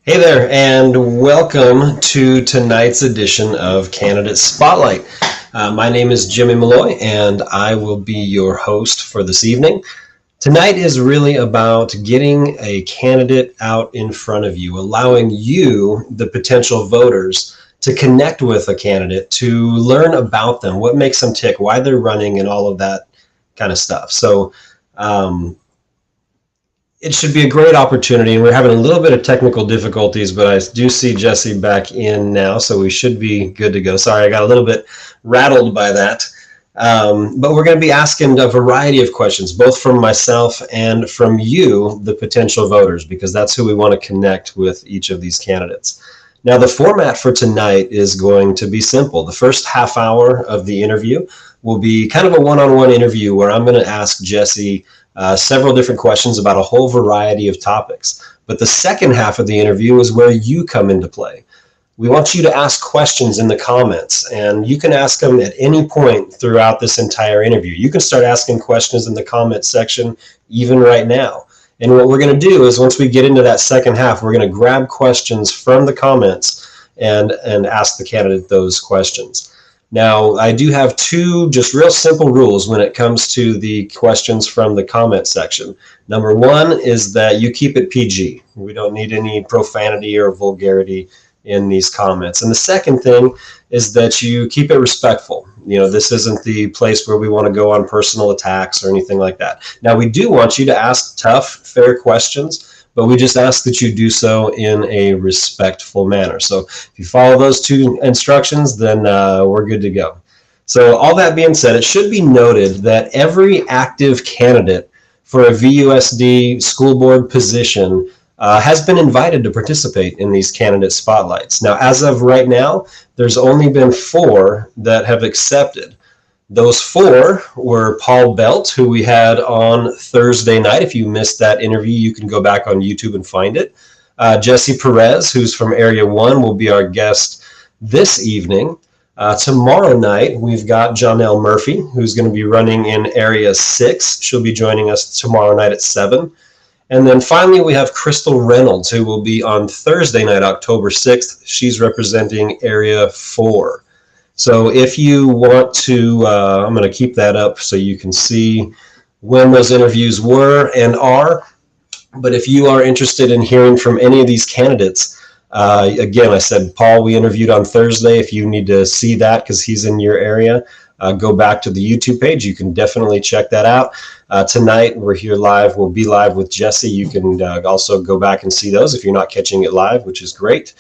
Hey there, and welcome to tonight's edition of Candidate Spotlight. My name is Jimmy Malloy, and I will be your host for this evening. Tonight is really about getting a candidate out in front of you, allowing you, the potential voters, to connect with a candidate, to learn about them, what makes them tick, why they're running, and all of that kind of stuff. So, it should be a great opportunity, and we're having a little bit of technical difficulties, but I do see Jesse back in now, so we should be good to go. Sorry, I got a little bit rattled by that. But we're going to be asking a variety of questions, both from myself and from you, the potential voters, because that's who we want to connect with each of these candidates. Now, the format for tonight is going to be simple. The first half hour of the interview will be kind of a one-on-one interview where I'm going to ask Jesse several different questions about a whole variety of topics. But the second half of the interview is where you come into play. We want you to ask questions in the comments, and you can ask them at any point throughout this entire interview. You can start asking questions in the comment section even right now. And what we're going to do is once we get into that second half, we're going to grab questions from the comments and ask the candidate those questions. Now, I do have two just real simple rules when it comes to the questions from the comment section. Number one is that you keep it PG. We don't need any profanity or vulgarity in these comments. And the second thing is that you keep it respectful. You know, this isn't the place where we want to go on personal attacks or anything like that. Now, we do want you to ask tough, fair questions, but we just ask that you do so in a respectful manner. So if you follow those two instructions, then we're good to go. So all that being said, it should be noted that every active candidate for a VUSD school board position has been invited to participate in these candidate spotlights. Now, as of right now, there's only been 4 that have accepted. Those 4 were Paul Belt, who we had on Thursday night. If you missed that interview, you can go back on YouTube and find it. Jesse Perez, who's from Area 1, will be our guest this evening. Tomorrow night, we've got Jonelle Murphy, who's going to be running in Area 6. She'll be joining us tomorrow night at 7. And then finally, we have Crystal Reynolds, who will be on Thursday night, October 6th. She's representing Area 4. So if you want to, I'm going to keep that up so you can see when those interviews were and are. But if you are interested in hearing from any of these candidates, again, I said, Paul, we interviewed on Thursday. If you need to see that because he's in your area, go back to the YouTube page. You can definitely check that out. Tonight, we're here live. We'll be live with Jesse. You can also go back and see those if you're not catching it live, which is great.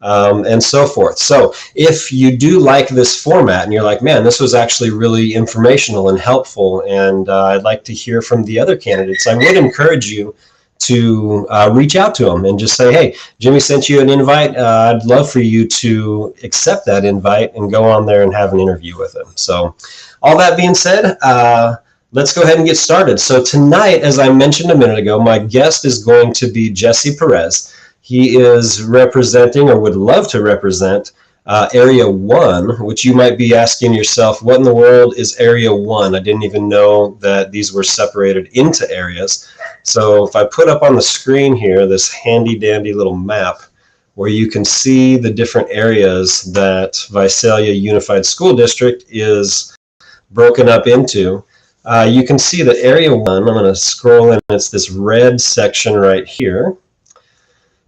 And so forth. So if you do like this format and you're like, man, this was actually really informational and helpful, and I'd like to hear from the other candidates, I would encourage you to reach out to them and just say, hey, Jimmy sent you an invite. I'd love for you to accept that invite and go on there and have an interview with him. So all that being said, let's go ahead and get started. So tonight, as I mentioned a minute ago, my guest is going to be Jesse Perez. He is representing, or would love to represent, Area 1, which you might be asking yourself, what in the world is Area 1? I didn't even know that these were separated into areas. So if I put up on the screen here this handy-dandy little map where you can see the different areas that Visalia Unified School District is broken up into, you can see that Area 1, I'm going to scroll in, it's this red section right here.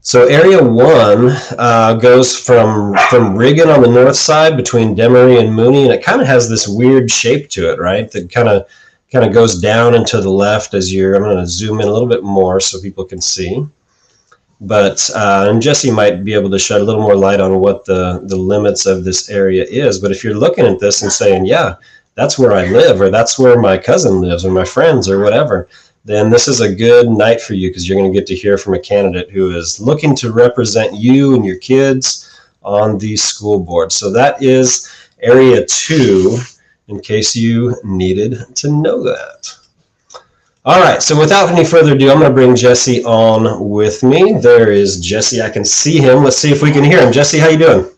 So Area 1 goes from Riggin on the north side between Demery and Mooney, and it kind of has this weird shape to it, right? That kind of goes down and to the left as you're, I'm going to zoom in a little bit more so people can see. But, and Jesse might be able to shed a little more light on what the limits of this area is. But if you're looking at this and saying, yeah, that's where I live, or that's where my cousin lives, or my friends, or whatever, then this is a good night for you because you're going to get to hear from a candidate who is looking to represent you and your kids on the school board. So that is Area 2, in case you needed to know that. All right, so without any further ado, I'm going to bring Jesse on with me. There is Jesse. I can see him. Let's see if we can hear him. Jesse, how you doing?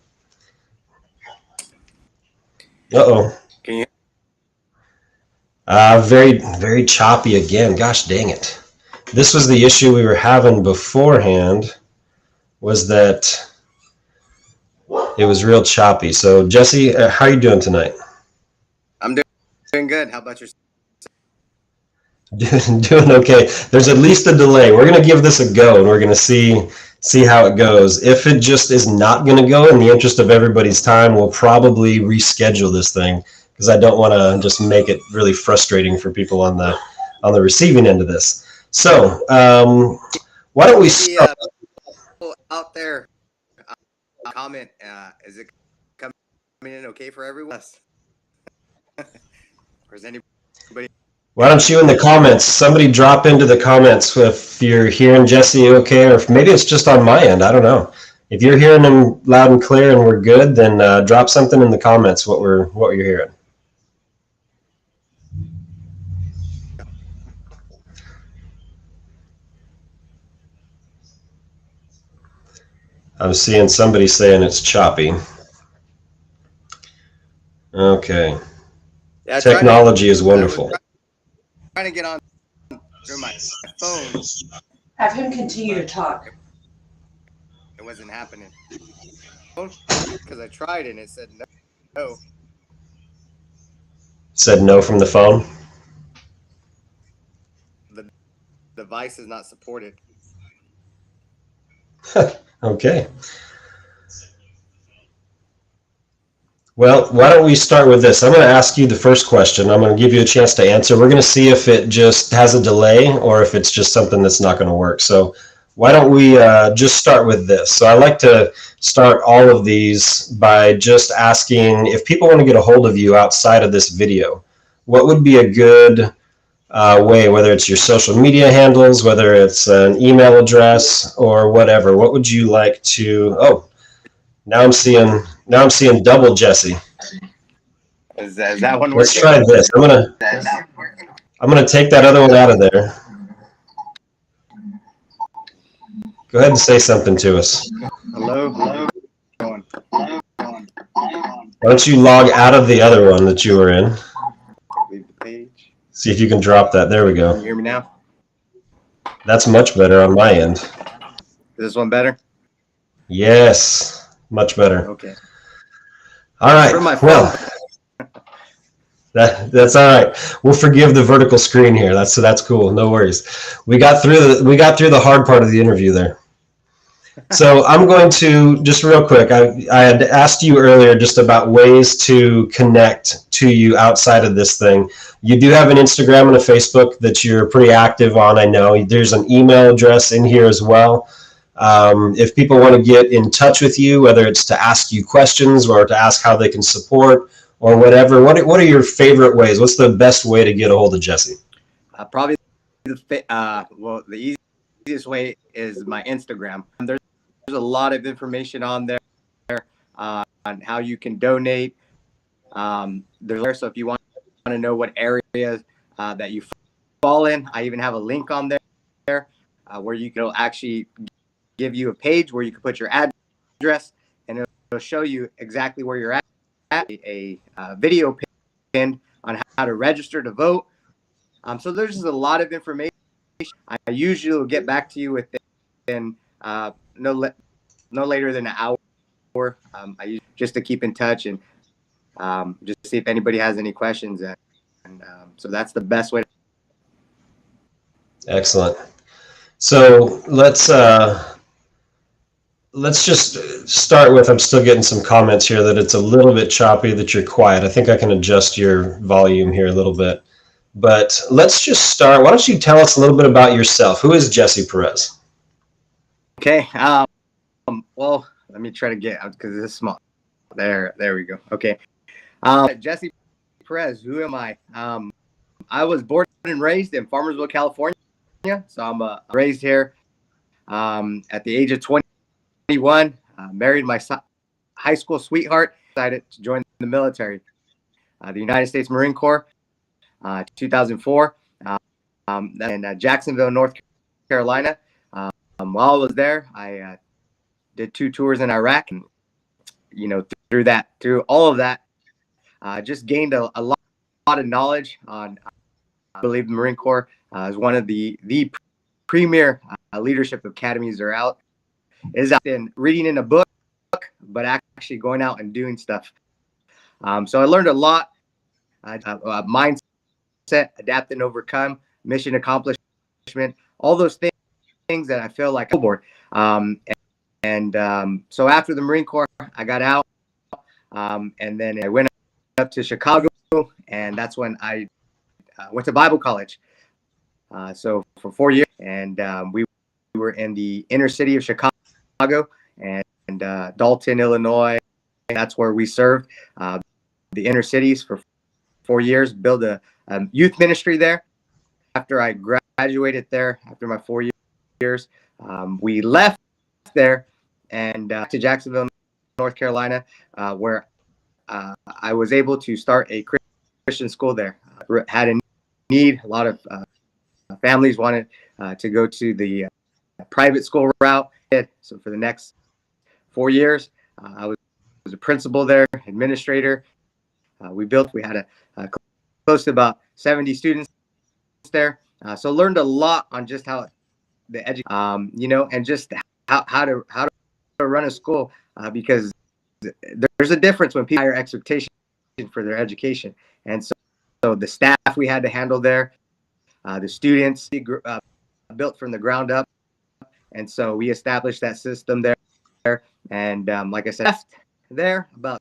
Uh-oh. Can you? Very, very choppy again. Gosh dang it. This was the issue we were having beforehand was that it was real choppy. So Jesse, how are you doing tonight? I'm doing good. How about yourself? Doing okay. There's at least a delay. We're going to give this a go, and we're going to see how it goes. If it just is not going to go, in the interest of everybody's time, we'll probably reschedule this thing, because I don't want to just make it really frustrating for people on the receiving end of this. So why don't we start? Out there, comment. Is it coming in okay for everyone? Or is anybody? Why don't you in the comments, somebody drop into the comments if you're hearing Jesse okay, or if maybe it's just on my end. I don't know. If you're hearing him loud and clear and we're good, then drop something in the comments what you're hearing. I'm seeing somebody saying it's choppy. Okay. Yeah, technology is wonderful. Trying to get on through my phone. Have him continue to talk. It wasn't happening. Because I tried and it said no. Said no from the phone? The device is not supported. Okay. Well, why don't we start with this? I'm going to ask you the first question. I'm going to give you a chance to answer. We're going to see if it just has a delay or if it's just something that's not going to work. So why don't we just start with this? So I like to start all of these by just asking if people want to get a hold of you outside of this video, what would be a good way, whether it's your social media handles, whether it's an email address or whatever, what would you like to, oh, now I'm seeing double Jesse. Is that one working? Let's try this. I'm gonna take that other one out of there. Go ahead and say something to us. Hello. Why don't you log out of the other one that you were in? Leave the page. See if you can drop that. There we go. Can you hear me now? That's much better on my end. Is this one better? Yes. Much better. Okay. All right. Well, that's all right. We'll forgive the vertical screen here. That's cool. No worries. We got through the hard part of the interview there. So I'm going to just real quick. I had asked you earlier just about ways to connect to you outside of this thing. You do have an Instagram and a Facebook that you're pretty active on. I know there's an email address in here as well. If people want to get in touch with you, whether it's to ask you questions or to ask how they can support or whatever, what are your favorite ways? What's the best way to get a hold of Jesse? Probably the easiest way is my Instagram. There's a lot of information on there on how you can donate. So if you want to know what areas that you fall in, I even have a link on there where you can actually give you a page where you can put your address and it'll show you exactly where you're at. A video pinned on how to register to vote. So there's just a lot of information. I usually will get back to you within no later than an hour. Just to keep in touch and just see if anybody has any questions. And so that's the best way. Excellent. So let's just start with, I'm still getting some comments here that it's a little bit choppy, that you're quiet. I think I can adjust your volume here a little bit. But let's just start. Why don't you tell us a little bit about yourself? Who is Jesse Perez? Okay. Well, let me try to get out because this is small. There we go. Okay. Jesse Perez, who am I? I was born and raised in Farmersville, California. So I'm raised here. At the age of 21, married my high school sweetheart, decided to join the military, the United States Marine Corps, 2004, in Jacksonville, North Carolina. While I was there, I did 2 tours in Iraq, and through all of that, just gained a lot of knowledge on. I believe the Marine Corps is one of the premier leadership academies that are out. is out in reading in a book, but actually going out and doing stuff. So I learned a lot. Mindset, adapt and overcome, mission accomplishment, all those things that I feel like board. So after the Marine Corps, I got out, and then I went up to Chicago, and that's when I went to Bible college. So for 4 years, and we were in the inner city of Chicago and Dalton, Illinois. That's where we served the inner cities for 4 years, built a youth ministry there. After I graduated there, after my 4 years, we left there and to Jacksonville, North Carolina, where I was able to start a Christian school there. Had a need. A lot of families wanted to go to the private school route. So for the next 4 years, I was a principal there, administrator. We had close to about 70 students there. So learned a lot on just how the and just how to run a school, because there's a difference when people hire expectations for their education. And so the staff we had to handle there, the students built from the ground up. And so we established that system there. And like I said, left there about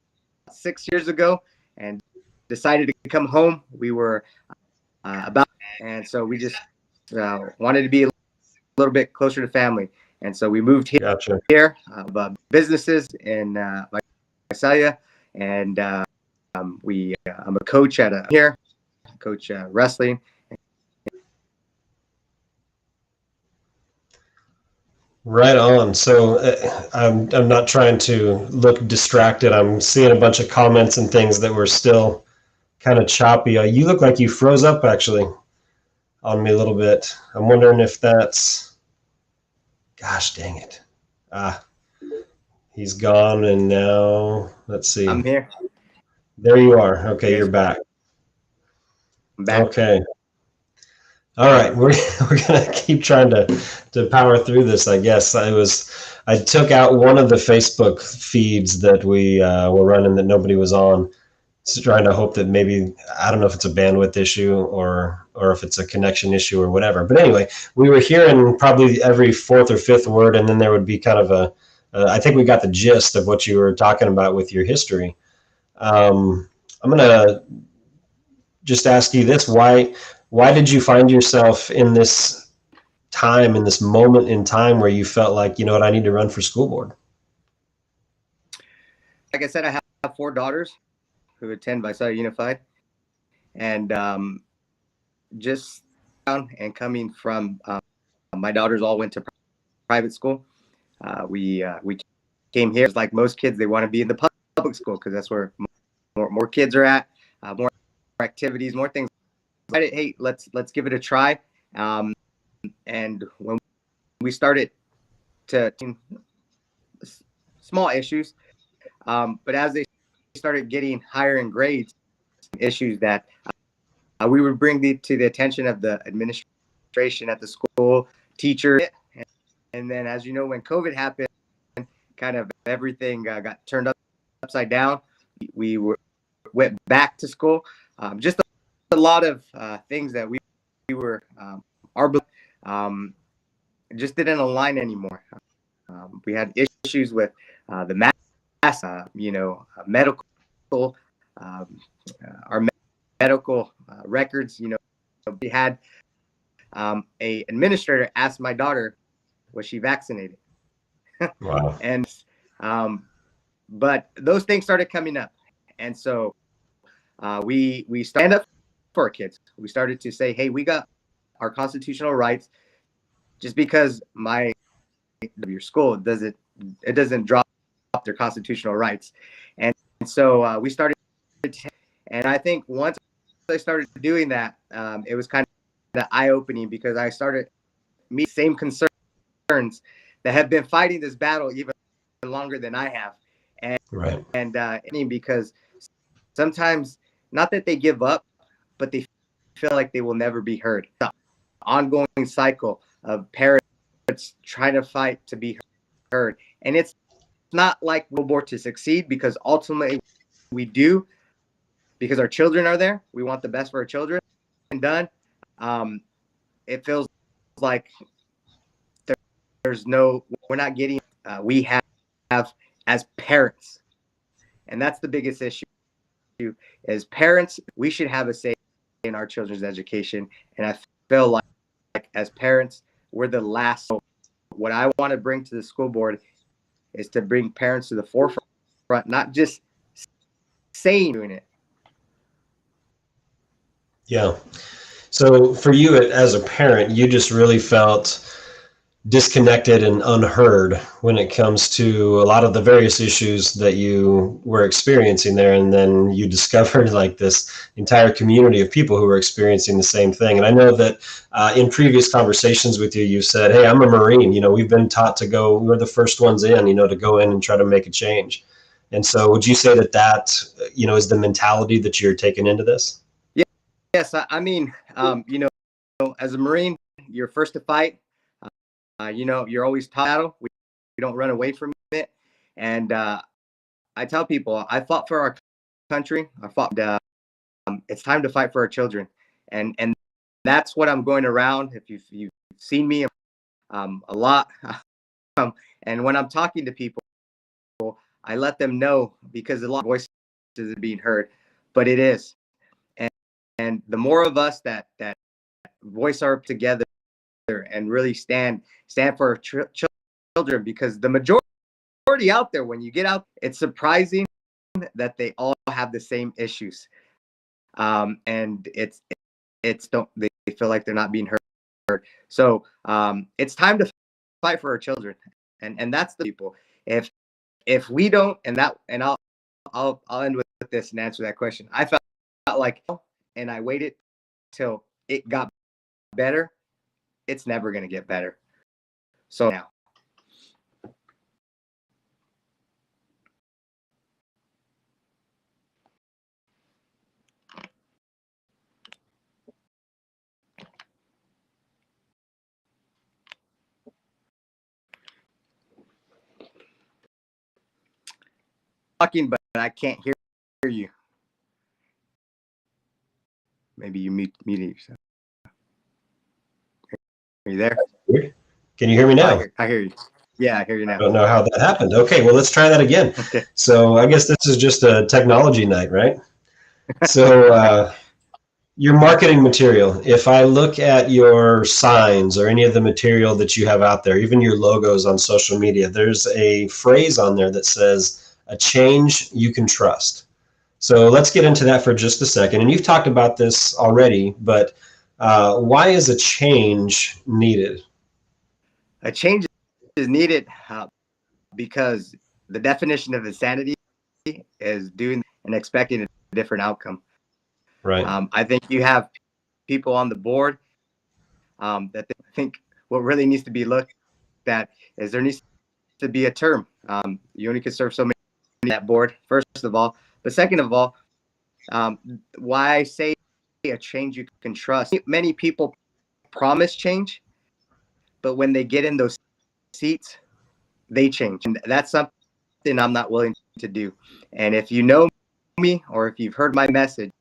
6 years ago and decided to come home. We were and so we just wanted to be a little bit closer to family. And so we moved here. Gotcha. Businesses in Visalia, and I'm a coach coach wrestling. Right on. So I'm not trying to look distracted. I'm seeing a bunch of comments and things that were still kind of choppy. You look like you froze up actually on me a little bit. I'm wondering if that's, gosh dang it. He's gone, and now let's see. I'm here. There you are. Okay, you're back. I'm back. Okay. All right, we're gonna keep trying to power through this, I guess. I took out one of the Facebook feeds that we were running that nobody was on. Just trying to hope that maybe, I don't know if it's a bandwidth issue or if it's a connection issue or whatever. But anyway, we were hearing probably every fourth or fifth word, and then there would be kind of I think we got the gist of what you were talking about with your history. I'm gonna just ask you this: why did you find yourself in this time, in this moment in time where you felt like, you know what, I need to run for school board? Like I said, I have 4 daughters who attend Visalia Unified, and just and coming from my daughters all went to private school. We came here, like most kids, they want to be in the public school because that's where more kids are at, more activities, more things. Hey, let's give it a try. And when we started to small issues, but as they started getting higher in grades, issues that we would bring to the attention of the administration at the school, teachers, and then, as you know, when COVID happened, kind of everything got turned upside down. We went back to school. Just a lot of things that we were just didn't align anymore. We had issues with the mass, medical, our medical records. We had a administrator ask my daughter, was she vaccinated? Wow. And but those things started coming up, and so we stand up for our kids. We started to say, hey, we got our constitutional rights. Just because your school doesn't drop their constitutional rights. And so we started, and I think once I started doing that, it was kind of eye-opening, because I started meeting the same concerns that have been fighting this battle even longer than I have. And right. And because sometimes, not that they give up, but they feel like they will never be heard. The ongoing cycle of parents trying to fight to be heard. And it's not like we're born to succeed, because ultimately we do, because our children are there. We want the best for our children and done. It feels like we're not getting, we have as parents. And that's the biggest issue. As parents, we should have a say in our children's education. And I feel like as parents, we're the last. So what I want to bring to the school board is to bring parents to the forefront, not just saying doing it. Yeah. So for you as a parent, you just really felt disconnected and unheard when it comes to a lot of the various issues that you were experiencing there. And then you discovered like this entire community of people who were experiencing the same thing. And I know that in previous conversations with you, you said, hey, I'm a Marine. We've been taught to go, we're the first ones in, to go in and try to make a change. And so would you say that, is the mentality that you're taking into this? Yes. I mean, as a Marine, you're first to fight. You're always taught battle. We don't run away from it. And I tell people, I fought for our country. It's time to fight for our children. And that's what I'm going around. If you've seen me a lot. And when I'm talking to people, I let them know, because a lot of voices are being heard, but it is. And the more of us that voice our together and really stand for children, because the majority out there, when you get out, it's surprising that they all have the same issues, and they feel like they're not being heard. So it's time to fight for our children, and that's the people. If we don't, and I'll end with this and answer that question. I felt like, and I waited till it got better. It's never going to get better. So now. Talking, but I can't hear you. Maybe you muted yourself. Are you there? Can you hear me now? I hear you. Yeah, I hear you now. I don't know how that happened. Okay, well, let's try that again. Okay. So I guess this is just a technology night, right? So your marketing material, if I look at your signs or any of the material that you have out there, even your logos on social media, there's a phrase on there that says, a change you can trust. So let's get into that for just a second. And you've talked about this already, but why is a change needed? A change is needed because the definition of insanity is doing and expecting a different outcome. Right. I think you have people on the board that they think what really needs to be looked at is there needs to be a term. You only can serve so many on that board, first of all. But second of all, why I say a change you can trust. Many people promise change, but when they get in those seats, they change. And that's something I'm not willing to do. And if you know me, or if you've heard my message,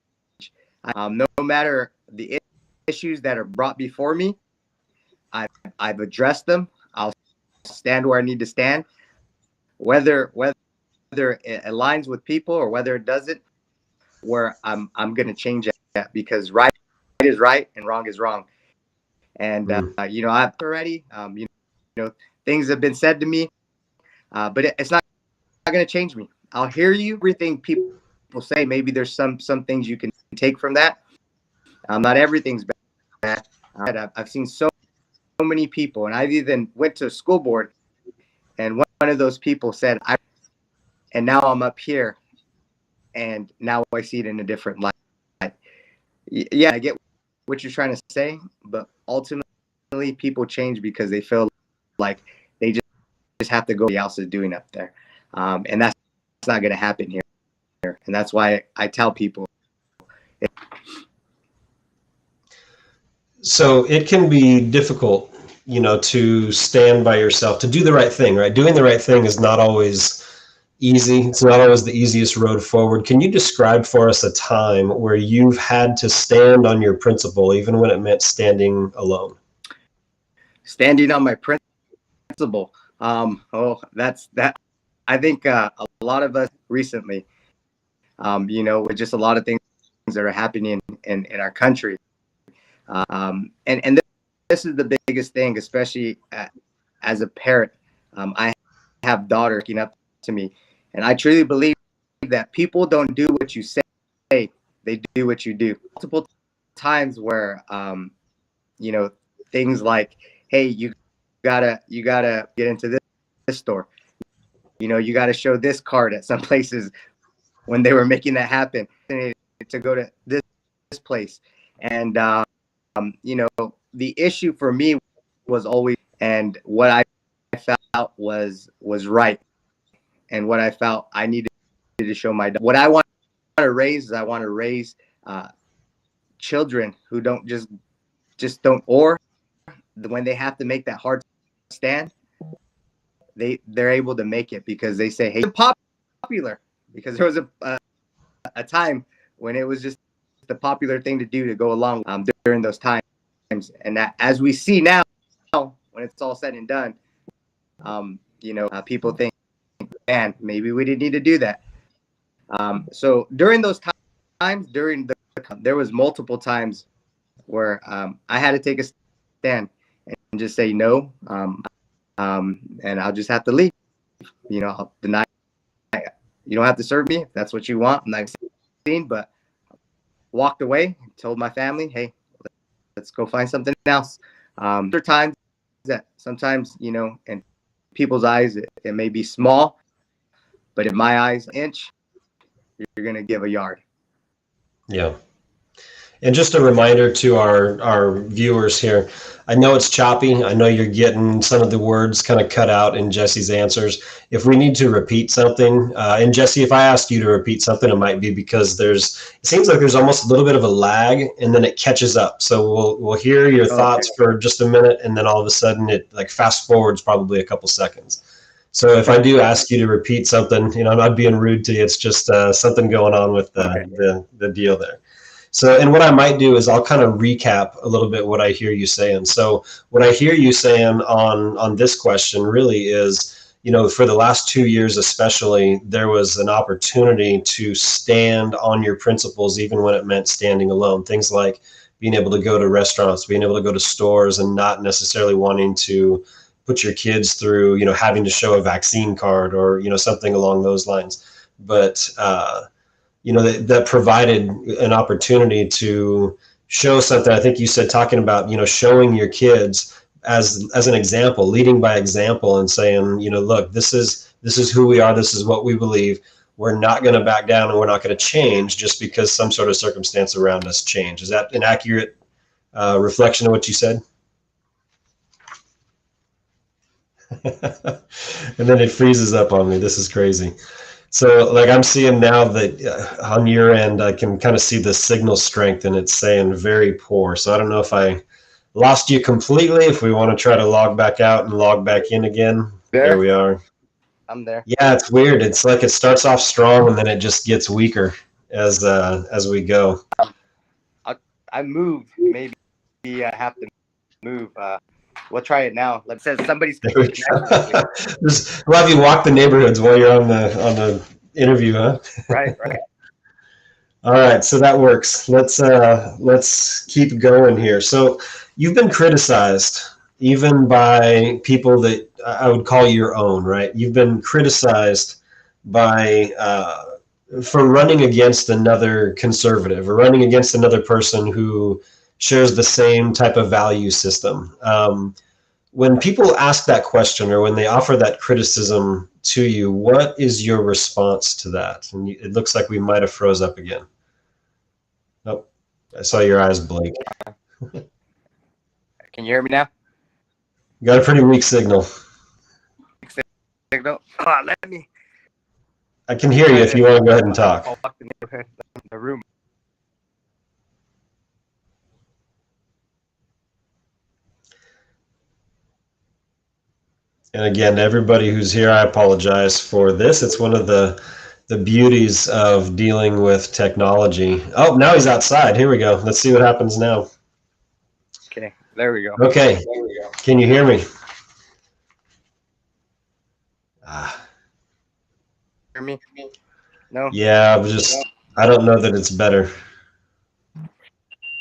no matter the issues that are brought before me, I've addressed them. I'll stand where I need to stand, whether it aligns with people or whether it doesn't. Where I'm going to change that, because right is right and wrong is wrong. And I've already things have been said to me, but it's not going to change me. I'll hear you, everything people say. Maybe there's some things you can take from that. Not everything's bad. I've seen so many people, and I've even went to a school board, and one of those people said, and now I'm up here, and now I see it in a different light. Yeah, I get what you're trying to say, but ultimately people change because they feel like they just have to go what somebody else is doing up there. And that's not going to happen here. And that's why I tell people. So it can be difficult, to stand by yourself, to do the right thing, right? Doing the right thing is not always easy. It's not always the easiest road forward. Can you describe for us a time where you've had to stand on your principle, even when it meant standing alone? Standing on my principle. That's that. I think a lot of us recently, with just a lot of things that are happening in our country. And this is the biggest thing, especially as a parent. I have daughters looking up to me, and I truly believe that people don't do what you say, they do what you do. Multiple times where, things like, hey, you gotta get into this store. You gotta show this card at some places when they were making that happen to go to this place. And, the issue for me was always, and what I felt was right. And what I felt I needed to show what I want to raise is I want to raise children who don't just don't, or when they have to make that hard stand, they're able to make it because they say, hey, popular, because there was a time when it was just the popular thing to do to go along during those times. And that, as we see now, when it's all said and done, people think, man, maybe we didn't need to do that. So during those times, there was multiple times where I had to take a stand and just say no, and I'll just have to leave. I'll deny. You don't have to serve me if that's what you want. I'm not seen, but walked away, told my family, hey, let's go find something else. There are times that sometimes, in people's eyes, it may be small, but in my eyes, an inch, you're going to give a yard. Yeah. And just a reminder to our viewers here, I know it's choppy. I know you're getting some of the words kind of cut out in Jesse's answers. If we need to repeat something, and Jesse, if I ask you to repeat something, it might be because it seems like there's almost a little bit of a lag and then it catches up. So we'll hear your thoughts for just a minute, and then all of a sudden it like fast forwards probably a couple seconds. So if I do ask you to repeat something, I'm not being rude to you. It's just something going on with the deal there. So, and what I might do is I'll kind of recap a little bit what I hear you saying. So what I hear you saying on this question really is, for the last 2 years especially, there was an opportunity to stand on your principles, even when it meant standing alone. Things like being able to go to restaurants, being able to go to stores, and not necessarily wanting to put your kids through, having to show a vaccine card or, something along those lines. But, that provided an opportunity to show something. I think you said, talking about, showing your kids as an example, leading by example, and saying, look, this is who we are. This is what we believe. We're not going to back down, and we're not going to change just because some sort of circumstance around us change. Is that an accurate reflection of what you said? And then it freezes up on me. This is crazy. So like I'm seeing now that on your end, I can kind of see the signal strength, and it's saying very poor. So I don't know if I lost you completely, if we want to try to log back out and log back in again. There we are. I'm there. Yeah, it's weird. It's like it starts off strong and then it just gets weaker as we go. I moved. Maybe I have to move. We'll try it now. Let's say somebody's. We'll have you walk the neighborhoods while you're on the interview, huh? Right. All right, so that works. Let's keep going here. So you've been criticized even by people that I would call your own, right? You've been criticized by for running against another conservative or running against another person who shares the same type of value system. When people ask that question or when they offer that criticism to you, what is your response to that? And it looks like we might have froze up again. Oh, I saw your eyes blink. Can you hear me now? You got a pretty weak signal. Let me. I can hear you if you want to go ahead and talk. I'll walk the room. And again, to everybody who's here, I apologize for this. It's one of the beauties of dealing with technology. Oh, now he's outside. Here we go. Let's see what happens now. Okay, there we go. Okay, can you hear me? Ah. Hear me? No? Yeah, I don't know that it's better.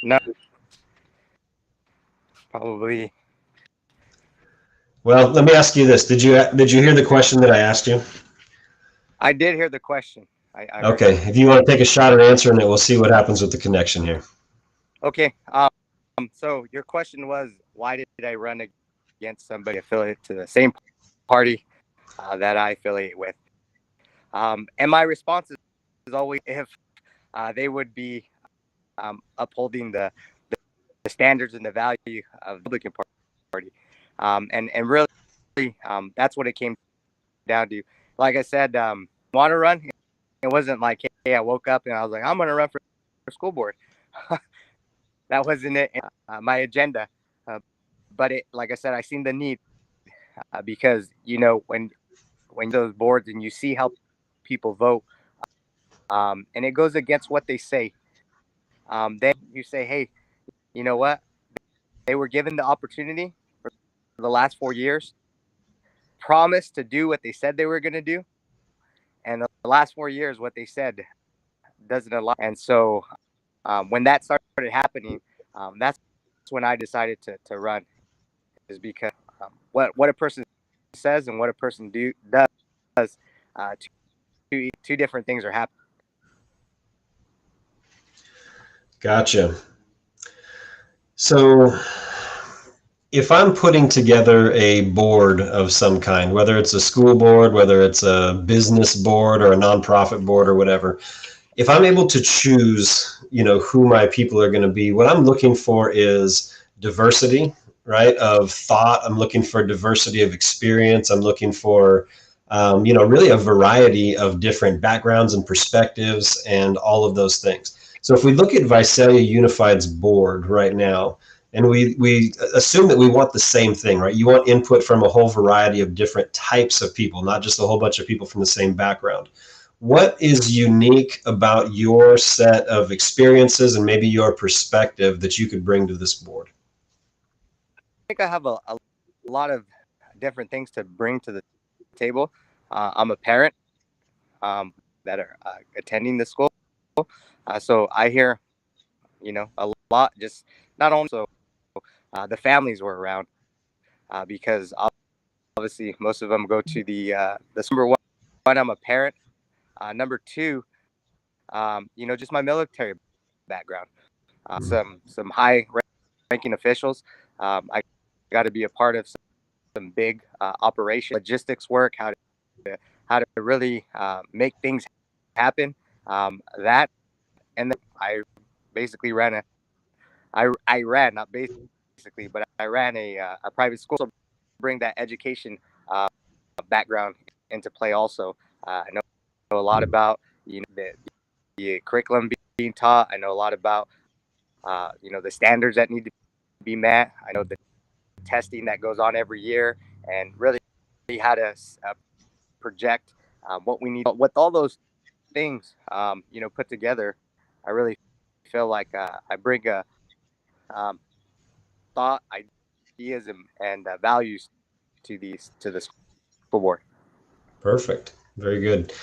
No. Probably. Well, let me ask you this. Did you hear the question that I asked you? I did hear the question. I Okay, if you want to take a shot at answering it, we'll see what happens with the connection here. Okay. So your question was, why did I run against somebody affiliated to the same party that I affiliate with? And my response is always if they would be upholding the standards and the value of the Republican Party. And really, that's what it came down to. Like I said, want to run? It wasn't like, hey, I woke up and I was like, I'm going to run for school board. That wasn't it, my agenda. But it, like I said, I seen the need because, you know, when those boards and you see how people vote, and it goes against what they say, then you say, hey, you know what? They were given the opportunity for the last 4 years, promised to do what they said they were going to do. And the last 4 years, what they said doesn't align. And so when that started happening, that's when I decided to run, is because what a person says and what a person does, two different things are happening. Gotcha. So if I'm putting together a board of some kind, whether it's a school board, whether it's a business board or a nonprofit board or whatever, if I'm able to choose, you know, who my people are going to be, what I'm looking for is diversity, right, of thought. I'm looking for diversity of experience. I'm looking for, you know, really a variety of different backgrounds and perspectives and all of those things. So if we look at Visalia Unified's board right now, and we assume that we want the same thing, right? You want input from a whole variety of different types of people, not just a whole bunch of people from the same background. What is unique about your set of experiences and maybe your perspective that you could bring to this board? I think I have a lot of different things to bring to the table. I'm a parent that are attending the school. So I hear, you know, a lot, just not only so the families were around because obviously most of them go to the number one, I'm a parent. Number two, you know, just my military background. Some high ranking officials. I got to be a part of some big operation logistics work, how to really make things happen. That, and then I basically ran I ran, not basically, but I ran a private school. So bring that education background into play also. I know a lot about, you know, the curriculum being taught. I know a lot about you know, the standards that need to be met. I know the testing that goes on every year, and really how to project what we need. With all those things, you know, put together, I really feel like I bring a thought, ideas, and values to the school board. Perfect. Very good.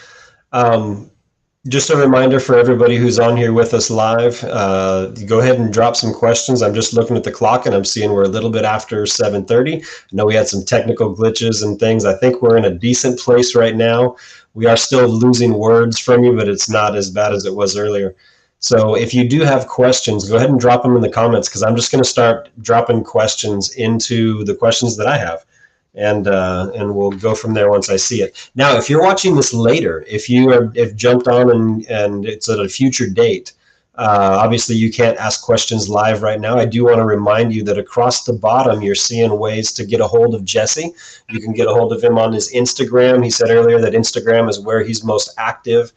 Just a reminder for everybody who's on here with us live, go ahead and drop some questions. I'm just looking at the clock and I'm seeing we're a little bit after 7:30. I know we had some technical glitches and things. I think we're in a decent place right now. We are still losing words from you, but it's not as bad as it was earlier. So if you do have questions, go ahead and drop them in the comments, because I'm just going to start dropping questions into the questions that I have. And we'll go from there once I see it. Now, if you're watching this later, if jumped on and it's at a future date, obviously you can't ask questions live right now. I do want to remind you that across the bottom, you're seeing ways to get a hold of Jesse. You can get a hold of him on his Instagram. He said earlier that Instagram is where he's most active.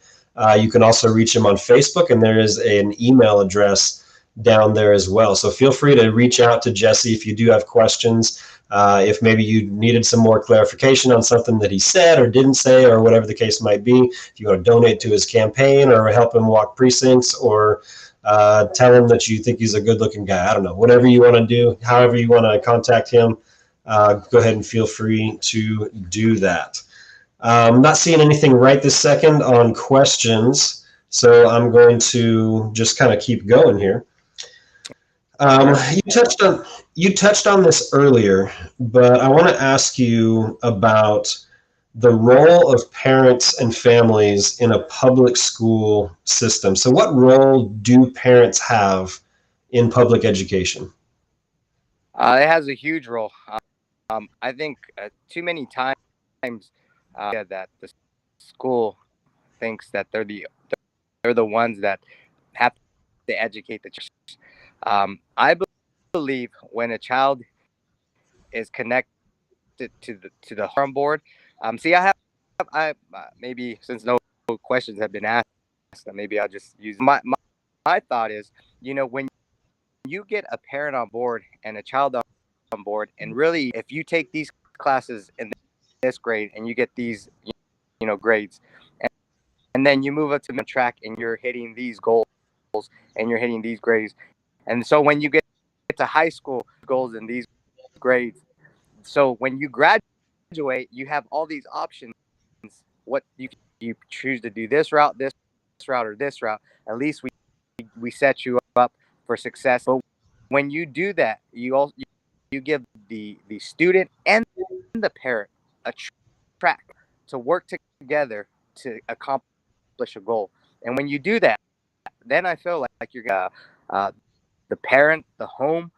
You can also reach him on Facebook, and there is an email address down there as well. So feel free to reach out to Jesse if you do have questions. If maybe you needed some more clarification on something that he said or didn't say, or whatever the case might be, if you want to donate to his campaign or help him walk precincts, or tell him that you think he's a good-looking guy. I don't know. Whatever you want to do, however you want to contact him, go ahead and feel free to do that. I'm not seeing anything right this second on questions, so I'm going to just kind of keep going here. You touched on this earlier, but I want to ask you about the role of parents and families in a public school system. So what role do parents have in public education? It has a huge role. I think too many times that the school thinks that they're the ones that have to educate the children. I believe when a child is connected to the harm board. See, I maybe since no questions have been asked, maybe I'll just use my thought is, when you get a parent on board and a child on board, and really, if you take these classes in this grade and you get these, grades, and then you move up to the track and you're hitting these goals and you're hitting these grades, and so when you get to high school goals and these grades, so when you graduate, you have all these options. What you choose to do, this route, or this route. At least we set you up for success. But when you do that, you give the student and the parent a track to work together to accomplish a goal. And when you do that, then I feel like you're gonna the parent, the home,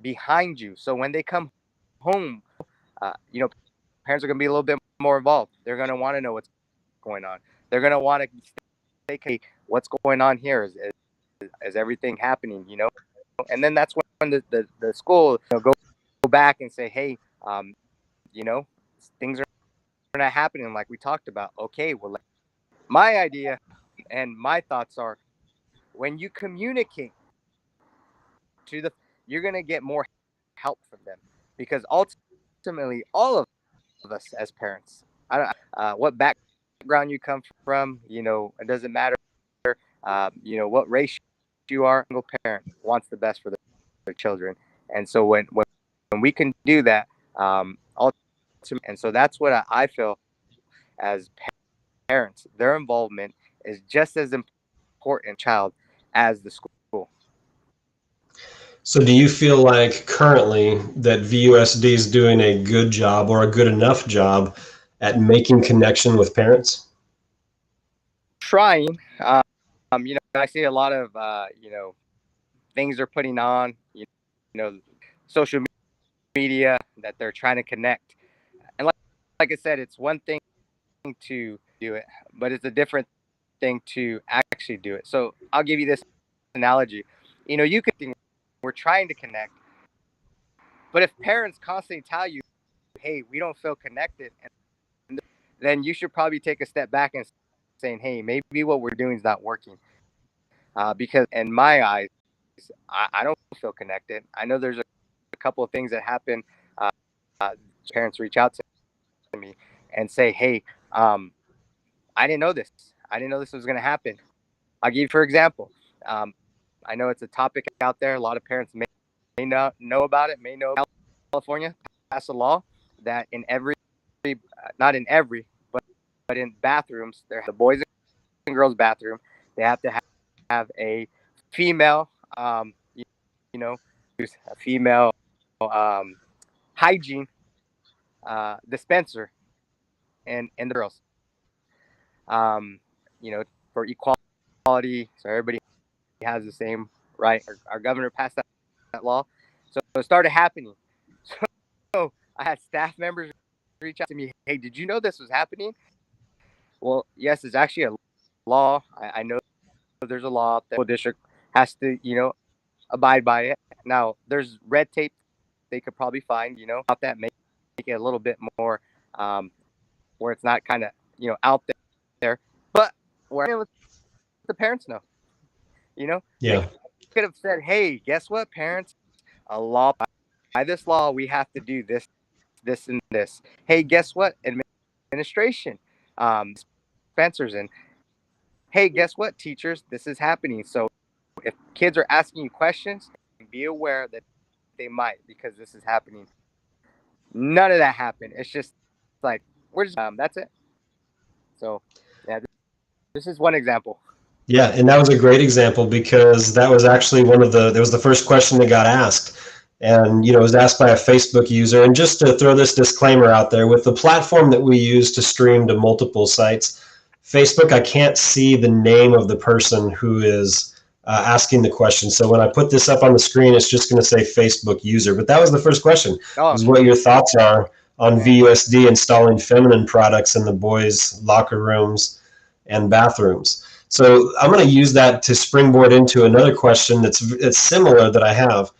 behind you. So when they come home, parents are going to be a little bit more involved. They're going to want to know what's going on. They're going to want to say, hey, what's going on here? Is everything happening, And then that's when the school go back and say, hey, things are not happening like we talked about. Okay, well, my idea and my thoughts are, when you communicate you're going to get more help from them, because ultimately all of us as parents, I don't what background you come from, it doesn't matter, what race you are. A single parent wants the best for their children, and so when we can do that, and so that's what I feel as parents. Their involvement is just as important, child, as the school. So do you feel like currently that VUSD is doing a good job or a good enough job at making connection with parents? Trying. I see a lot of things they're putting on, social media, that they're trying to connect. And like I said, it's one thing to do it, but it's a different thing to actually do it. So I'll give you this analogy. You could think we're trying to connect, but if parents constantly tell you, hey, we don't feel connected, and then you should probably take a step back and saying, hey, maybe what we're doing is not working. Because in my eyes, I don't feel connected. I know there's a couple of things that happen. Parents reach out to me and say, hey, I didn't know this. I didn't know this was going to happen. I'll give you, for example, I know it's a topic out there. A lot of parents may not know about it, may know California passed a law that in every, not in every, but in bathrooms, the boys and girls bathroom, they have to have a female, a female hygiene dispenser and the girls, um, for equality, so everybody has the same right. Our governor passed that law, so it started happening. So I had staff members reach out to me, hey, did you know this was happening? Well, yes, it's actually a law. I know there's a law that the district has to, abide by it. Now, there's red tape they could probably find, about that, make it a little bit more, where it's not kind of, out there. But where the parents know, Yeah. they could have said, hey, guess what, parents? A law this law, we have to do this, this, and this. Hey, guess what? Administration, dispensers, and hey, guess what, teachers? This is happening. So if kids are asking you questions, be aware that they might, because this is happening. None of that happened. It's just like, we're just, that's it. So, yeah, this is one example. Yeah, and that was a great example because that was actually that was the first question that got asked. And, it was asked by a Facebook user. And just to throw this disclaimer out there, with the platform that we use to stream to multiple sites, Facebook, I can't see the name of the person who is asking the question. So when I put this up on the screen, it's just going to say Facebook user. But that was the first question, is what your thoughts are on VUSD installing feminine products in the boys' locker rooms and bathrooms. So I'm going to use that to springboard into another question that's similar that I have.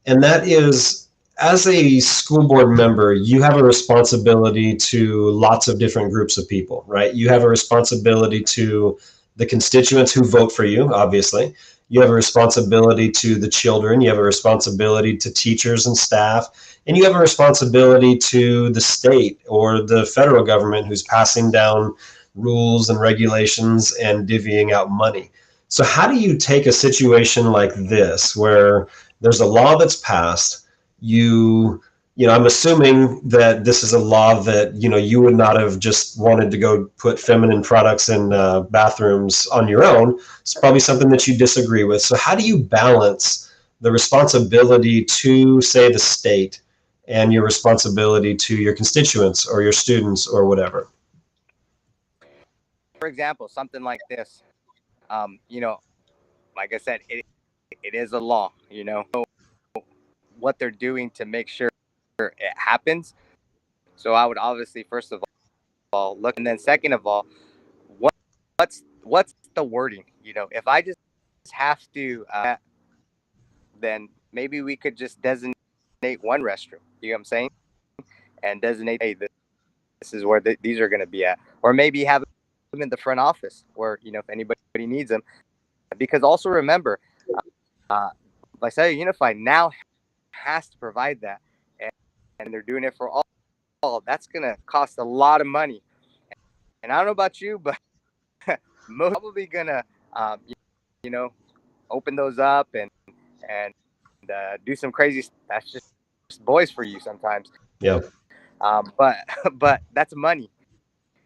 And that is, as a school board member, you have a responsibility to lots of different groups of people, right? You have a responsibility to the constituents who vote for you, obviously. You have a responsibility to the children. You have a responsibility to teachers and staff. And you have a responsibility to the state or the federal government who's passing down rules and regulations and divvying out money. So how do you take a situation like this where there's a law that's passed, I'm assuming that this is a law that, you would not have just wanted to go put feminine products in bathrooms on your own. It's probably something that you disagree with. So how do you balance the responsibility to, say, the state and your responsibility to your constituents or your students or whatever? For example, something like this, like I said, it is a law, what they're doing to make sure it happens. So I would obviously, first of all, look, and then second of all, what's the wording? If I just have to, then maybe we could just designate one restroom. You know what I'm saying? And designate, hey, this is where these are going to be at, or maybe have them in the front office, where if anybody needs them. Because also remember, Visalia Unified now has to provide that, and they're doing it for all. That's going to cost a lot of money. And I don't know about you, but most probably going to, open those up and do some crazy stuff. That's just boys for you sometimes. Yeah. But that's money.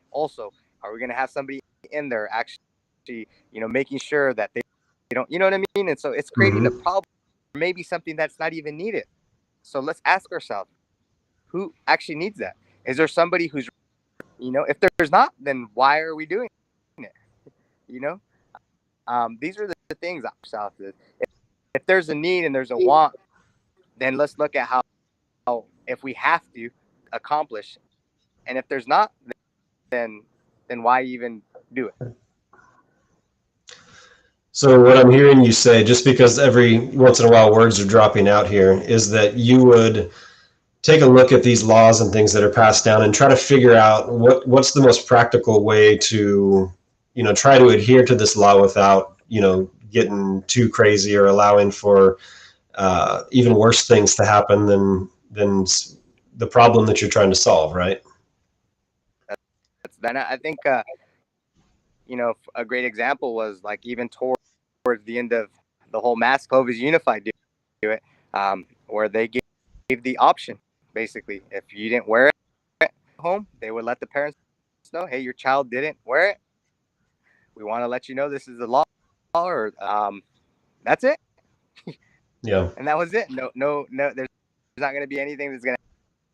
Also, are we going to have somebody in there actually, making sure that they don't, you know what I mean? And so it's creating a problem, maybe something that's not even needed. So let's ask ourselves, who actually needs that? Is there somebody who's, if there's not, then why are we doing it? These are the things ourselves. If there's a need and there's a want, then let's look at how if we have to accomplish, and if there's not, then why even do it? So what I'm hearing you say, just because every once in a while words are dropping out here, is that you would take a look at these laws and things that are passed down and try to figure out what's the most practical way to, try to adhere to this law without, getting too crazy or allowing for even worse things to happen than the problem that you're trying to solve, right? I think, a great example was like even towards the end of the whole mask COVID Unified do it, where they gave the option, basically, if you didn't wear it at home, they would let the parents know, hey, your child didn't wear it. We want to let you know this is the law, or that's it. Yeah. And that was it. No, there's not going to be anything that's going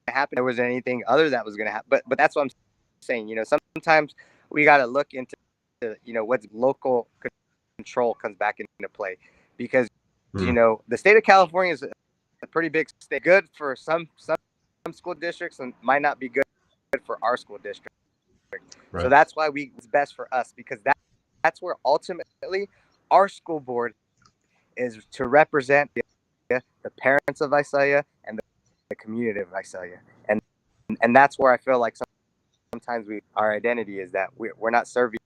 to happen. There wasn't anything other that was going to happen. But that's what I'm saying. Sometimes we got to look into, what's local control comes back into play, because the state of California is a pretty big state. Good for some school districts, and might not be good for our school district. Right. So that's why it's best for us, because that's where ultimately our school board is to represent the parents of Visalia and the community of Visalia, and that's where I feel like sometimes our identity is that we're not serving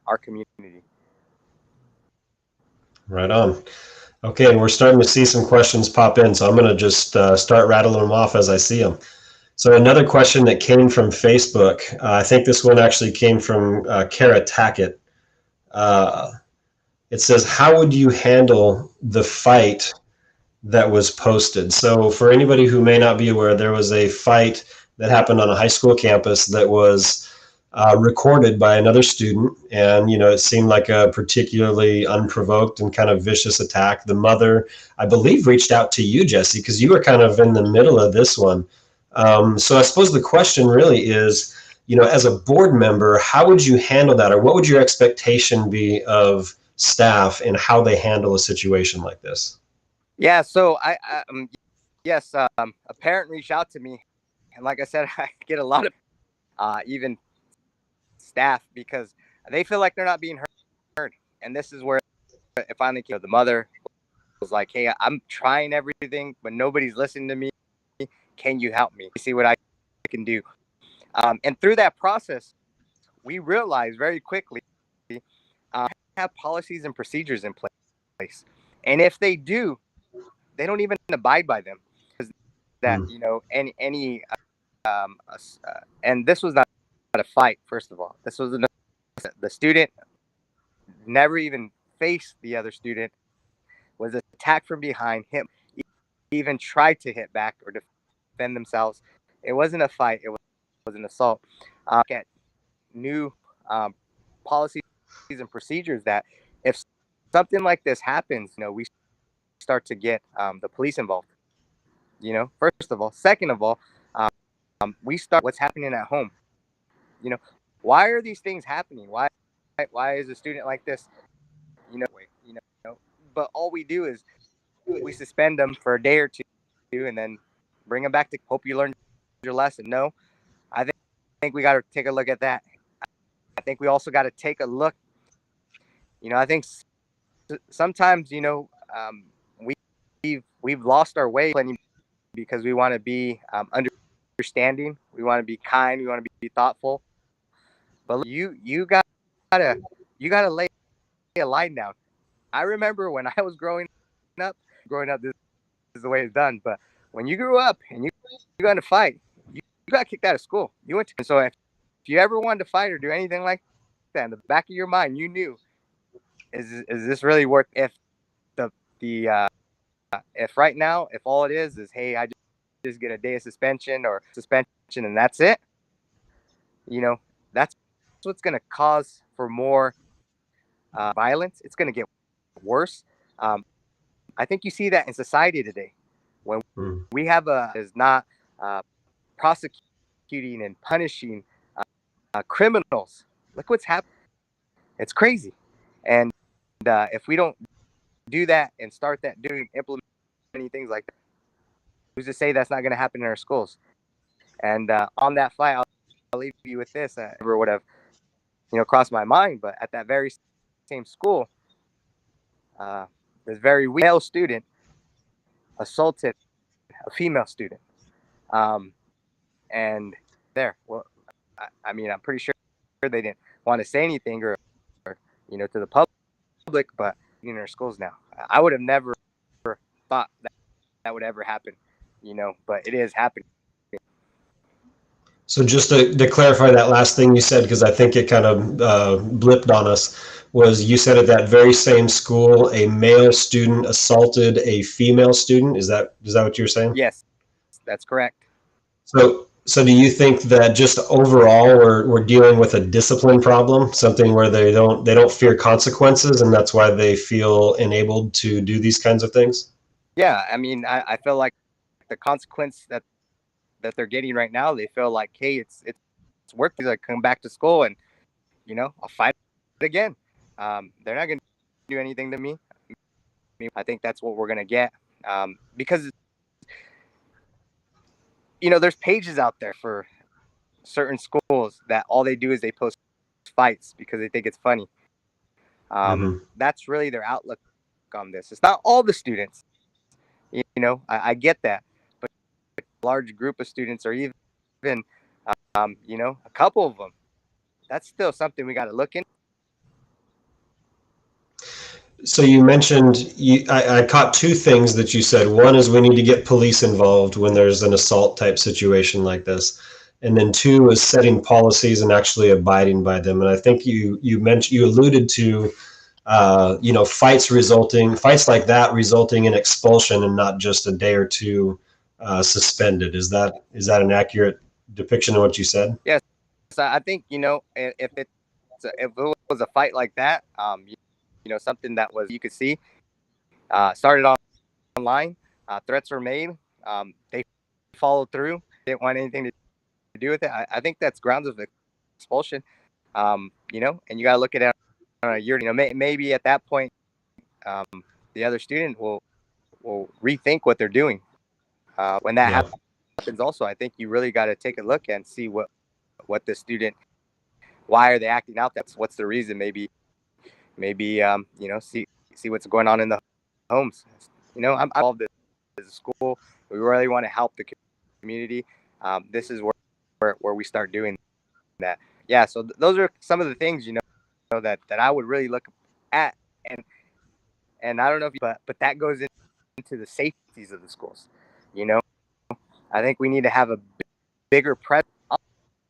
our community. Right on. Okay, and we're starting to see some questions pop in, so I'm going to just start rattling them off as I see them. So another question that came from Facebook, I think this one actually came from Kara Tackett. It says, how would you handle the fight that was posted? So for anybody who may not be aware, there was a fight that happened on a high school campus that was recorded by another student, and it seemed like a particularly unprovoked and kind of vicious attack. The mother, I believe, reached out to you, Jesse, because you were kind of in the middle of this one. So I suppose the question really is, as a board member, how would you handle that, or what would your expectation be of staff and how they handle a situation like this? Yeah, so yes, a parent reached out to me, and like I said, I get a lot of even staff because they feel like they're not being heard, and this is where it finally came. The mother was like, "Hey, I'm trying everything, but nobody's listening to me. Can you help me? See what I can do?" And through that process, we realized very quickly have policies and procedures in place, and if they do, they don't even abide by them. That Mm. any and this was not a fight. First of all, this was the student never even faced the other student, was attacked from behind him, even tried to hit back or defend themselves. It wasn't a fight, it was an assault. At new policies and procedures that if something like this happens, we start to get the police involved. First of all. Second of all, we start what's happening at home. You know, why are these things happening? Why is a student like this? You know. But all we do is we suspend them for a day or two, and then bring them back to hope you learned your lesson. No, I think we got to take a look at that. I think we also got to take a look. I think sometimes we've lost our way because we want to be understanding, we want to be kind, we want to be thoughtful. But gotta you gotta lay a line down. I remember when I was up. This is the way it's done. But when you grew up and you got in a fight, you got kicked out of school. You went to so if you ever wanted to fight or do anything like that, in the back of your mind, you knew is this really worth if the if right now if all it is hey I just get a day of suspension and that's it. That's what's going to cause for more violence. It's going to get worse. I think you see that in society today when we have is not prosecuting and punishing criminals. Look what's happening. It's crazy. And if we don't do that and start implementing things like that, who's to say that's not going to happen in our schools? And on that fight, I'll leave you with this. I never would have, crossed my mind, but at that very same school, this very male student assaulted a female student. And well, I mean, I'm pretty sure they didn't want to say anything or to the public, but in our schools now, I would have never thought that would ever happen, but it is happening. So just to clarify that last thing you said, because I think it kind of blipped on us, was you said at that very same school, a male student assaulted a female student. Is that what you're saying? Yes, that's correct. So do you think that just overall we're dealing with a discipline problem, something where they don't fear consequences, and that's why they feel enabled to do these kinds of things? Yeah, I mean, I feel like the consequence that they're getting right now, they feel like, hey, it's worth to come back to school and I'll fight again. They're not going to do anything to me. I think that's what we're going to get because there's pages out there for certain schools that all they do is they post fights because they think it's funny. That's really their outlook on this. It's not all the students. I get that, but a large group of students or even a couple of them, that's still something we got to look in. So you mentioned I caught two things that you said. One is we need to get police involved when there's an assault type situation like this, and then two is setting policies and actually abiding by them. And I think you alluded to fights like that resulting in expulsion and not just a day or two suspended. Is that an accurate depiction of what you said? Yes, I think if it was a fight like that, something that was you could see started online, threats were made, they followed through, didn't want anything to do with it. I think that's grounds of expulsion. And you got to look at it on a year. Maybe at that point, um, the other student will rethink what they're doing. When that Yeah. happens, also, I think you really got to take a look and see what the student, why are they acting out? What's the reason? Maybe see what's going on in the homes. I'm involved as a school. We really want to help the community. This is where we start doing that. Yeah. So those are some of the things that I would really look at, and I don't know if but that goes into the safeties of the schools. You know, I think we need to have a bigger presence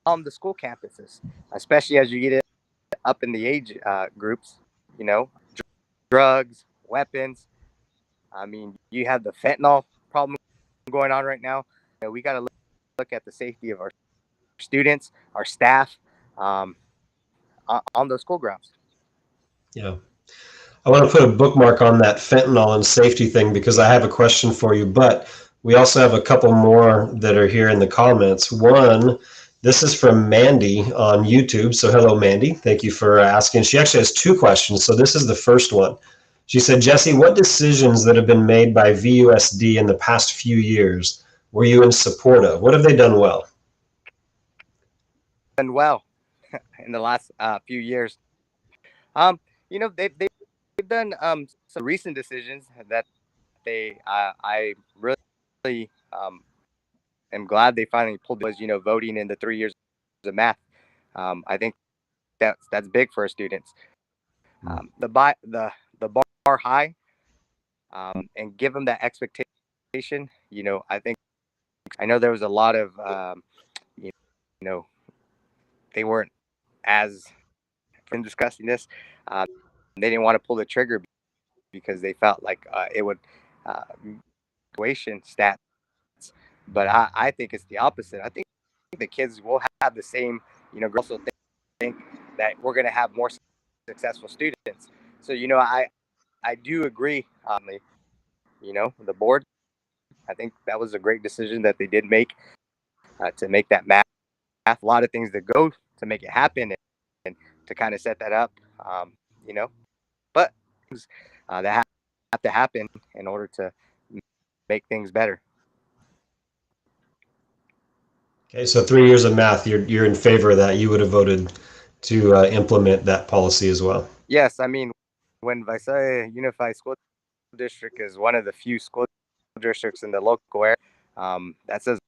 on the school campuses, especially as you get up in the age groups. You know, drugs, weapons. I mean, you have the fentanyl problem going on right now. We got to look at the safety of our students, our staff, um, on those school grounds. Yeah. I want to put a bookmark on that fentanyl and safety thing because I have a question for you, but we also have a couple more that are here in the comments. One, this is from Mandy on YouTube. So hello, Mandy. Thank you for asking. She actually has two questions. So this is the first one. She said, Jesse, what decisions that have been made by VUSD in the past few years were you in support of? What have they done well? Done well in the last few years. They've done some recent decisions that I really am glad they finally pulled was voting in the 3 years of math. I think that's big for our students. The bar high, and give them that expectation. I know there was a lot of you know they weren't as in discussing this. They didn't want to pull the trigger because they felt like it would graduation stats. But I think it's the opposite. I think the kids will have the same, also think that we're going to have more successful students. So, I do agree on the board. I think that was a great decision that they did make to make that math. A lot of things to go to make it happen and to kind of set that up, you know. But that have to happen in order to make things better. Okay, so 3 years of math, you're in favor of that. You would have voted to implement that policy as well. Yes, I mean, when Visalia Unified School District is one of the few school districts in the local area, that says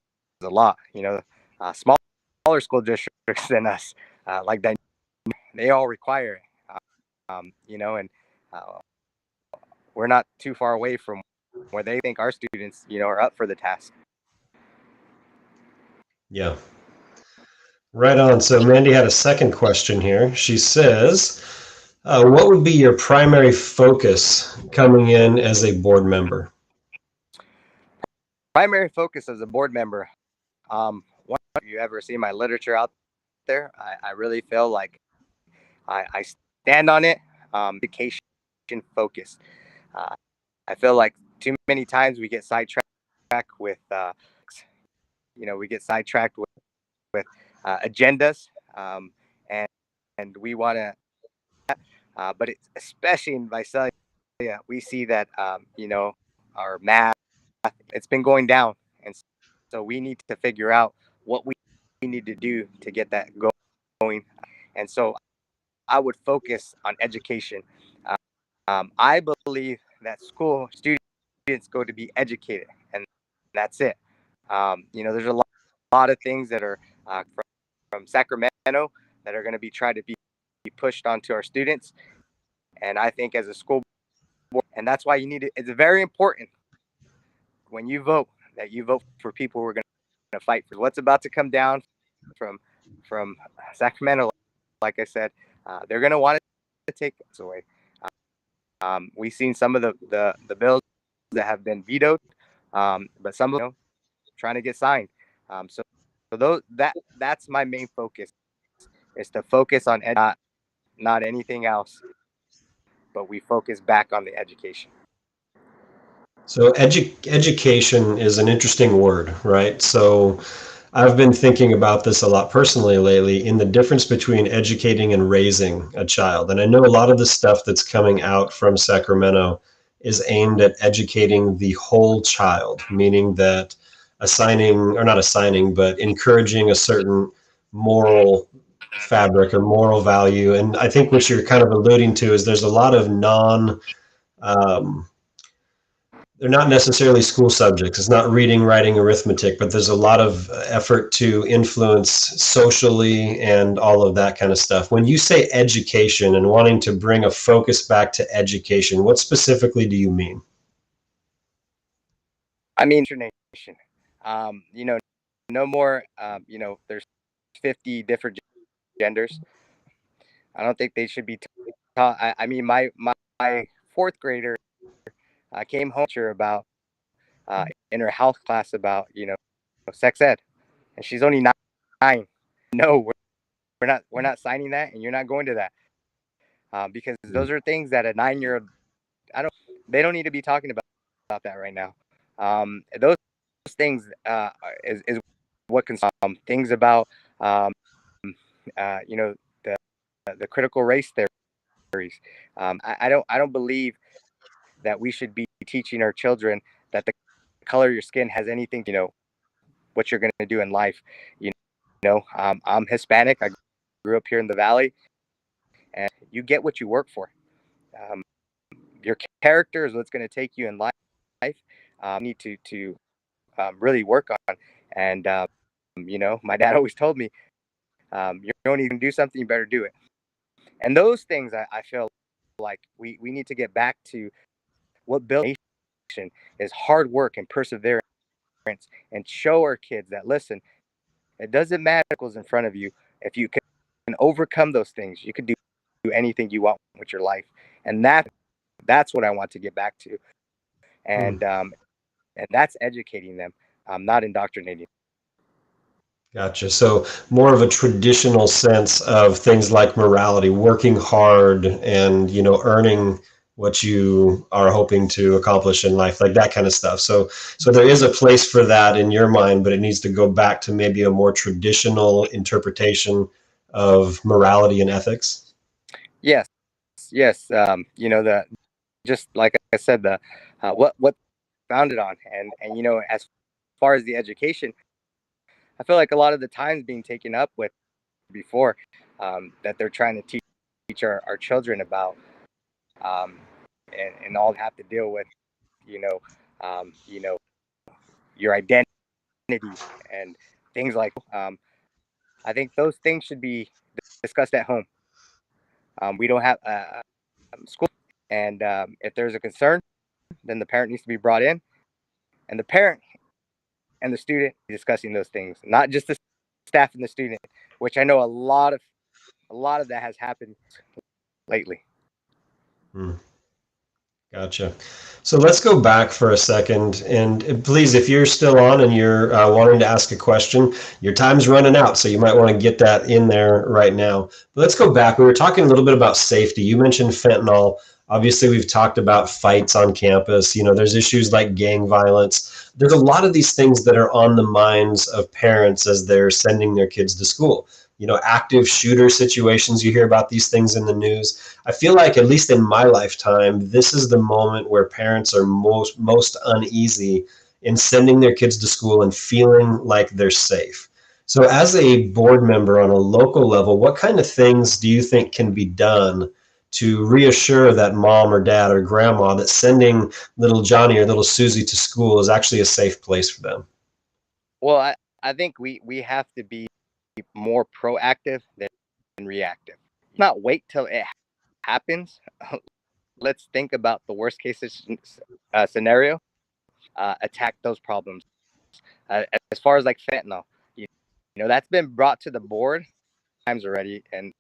a lot. Smaller school districts than us, like that, they all require it. And uh, we're not too far away from where they think our students, are up for the task. Yeah. Right on. So Mandy had a second question here. She says, what would be your primary focus coming in as a board member? Primary focus as a board member. If you ever see my literature out there, I really feel like I stand on it. Education focus. I feel like too many times we get sidetracked with, we get sidetracked with agendas, and we want to. But especially in Visalia, we see that our math, it's been going down, and so we need to figure out what we need to do to get that going. And so I would focus on education. I believe that school students go to be educated, and that's it. There's a lot of things that are from Sacramento that are going to be tried to be pushed onto our students. And I think as a school And that's why you need it. It's very important when you vote that you vote for people who are going to fight for what's about to come down from Sacramento. Like I said, they're going to want to take us away. We've seen some of the bills that have been vetoed, but some of them trying to get signed. So that's my main focus, is to focus on not anything else, but we focus back on the education. So education is an interesting word, right? So I've been thinking about this a lot personally lately, in the difference between educating and raising a child. And I know a lot of the stuff that's coming out from Sacramento is aimed at educating the whole child, meaning that assigning, or not assigning, but encouraging a certain moral fabric or moral value. And I think what you're kind of alluding to is there's a lot of um, they're not necessarily school subjects. It's not reading, writing, arithmetic, but there's a lot of effort to influence socially and all of that kind of stuff. When you say education and wanting to bring a focus back to education, what specifically do you mean? I mean, nation. No more. There's 50 different genders. I don't think they should be taught. I mean, my fourth grader came home about in her health class about sex ed, and she's only 9. No, we're not signing that, and you're not going to that, because those are things that a 9-year-old, they don't need to be talking about that right now. Those things is what can things about the critical race theories. I don't believe that we should be teaching our children that the color of your skin has anything, what you're going to do in life. I'm Hispanic. I grew up here in the Valley, and you get what you work for. Um, your character is what's going to take you in life. You need to really work on. And my dad always told me, you don't even do something, you better do it. And those things, I feel like we need to get back to what builds nation is hard work and perseverance, and show our kids that, listen, it doesn't matter what's in front of you. If you can overcome those things, you can do anything you want with your life. And that's what I want to get back to. And and that's educating them, not indoctrinating. Gotcha. So more of a traditional sense of things like morality, working hard and, earning what you are hoping to accomplish in life, like that kind of stuff. So there is a place for that in your mind, but it needs to go back to maybe a more traditional interpretation of morality and ethics. Yes, yes. The just like I said, the what founded on, and as far as the education, I feel like a lot of the times being taken up with before, that they're trying to teach our children about, um, and all have to deal with, you know, your identity and things like. I think those things should be discussed at home. We don't have school, and if there's a concern, then the parent needs to be brought in, and the parent and the student discussing those things, not just the staff and the student, which I know a lot of that has happened lately. Hmm. Gotcha. So let's go back for a second. And please, if you're still on and you're wanting to ask a question, your time's running out. So you might want to get that in there right now. But let's go back. We were talking a little bit about safety. You mentioned fentanyl. Obviously, we've talked about fights on campus. There's issues like gang violence. There's a lot of these things that are on the minds of parents as they're sending their kids to school. Active shooter situations, you hear about these things in the news. I feel like, at least in my lifetime, this is the moment where parents are most uneasy in sending their kids to school and feeling like they're safe. So as a board member on a local level, what kind of things do you think can be done to reassure that mom or dad or grandma that sending little Johnny or little Susie to school is actually a safe place for them? Well, I think we have to be more proactive than reactive. Not wait till it happens. let's think about the worst case scenario. Attack those problems. As far as like fentanyl, you know, that's been brought to the board times already, and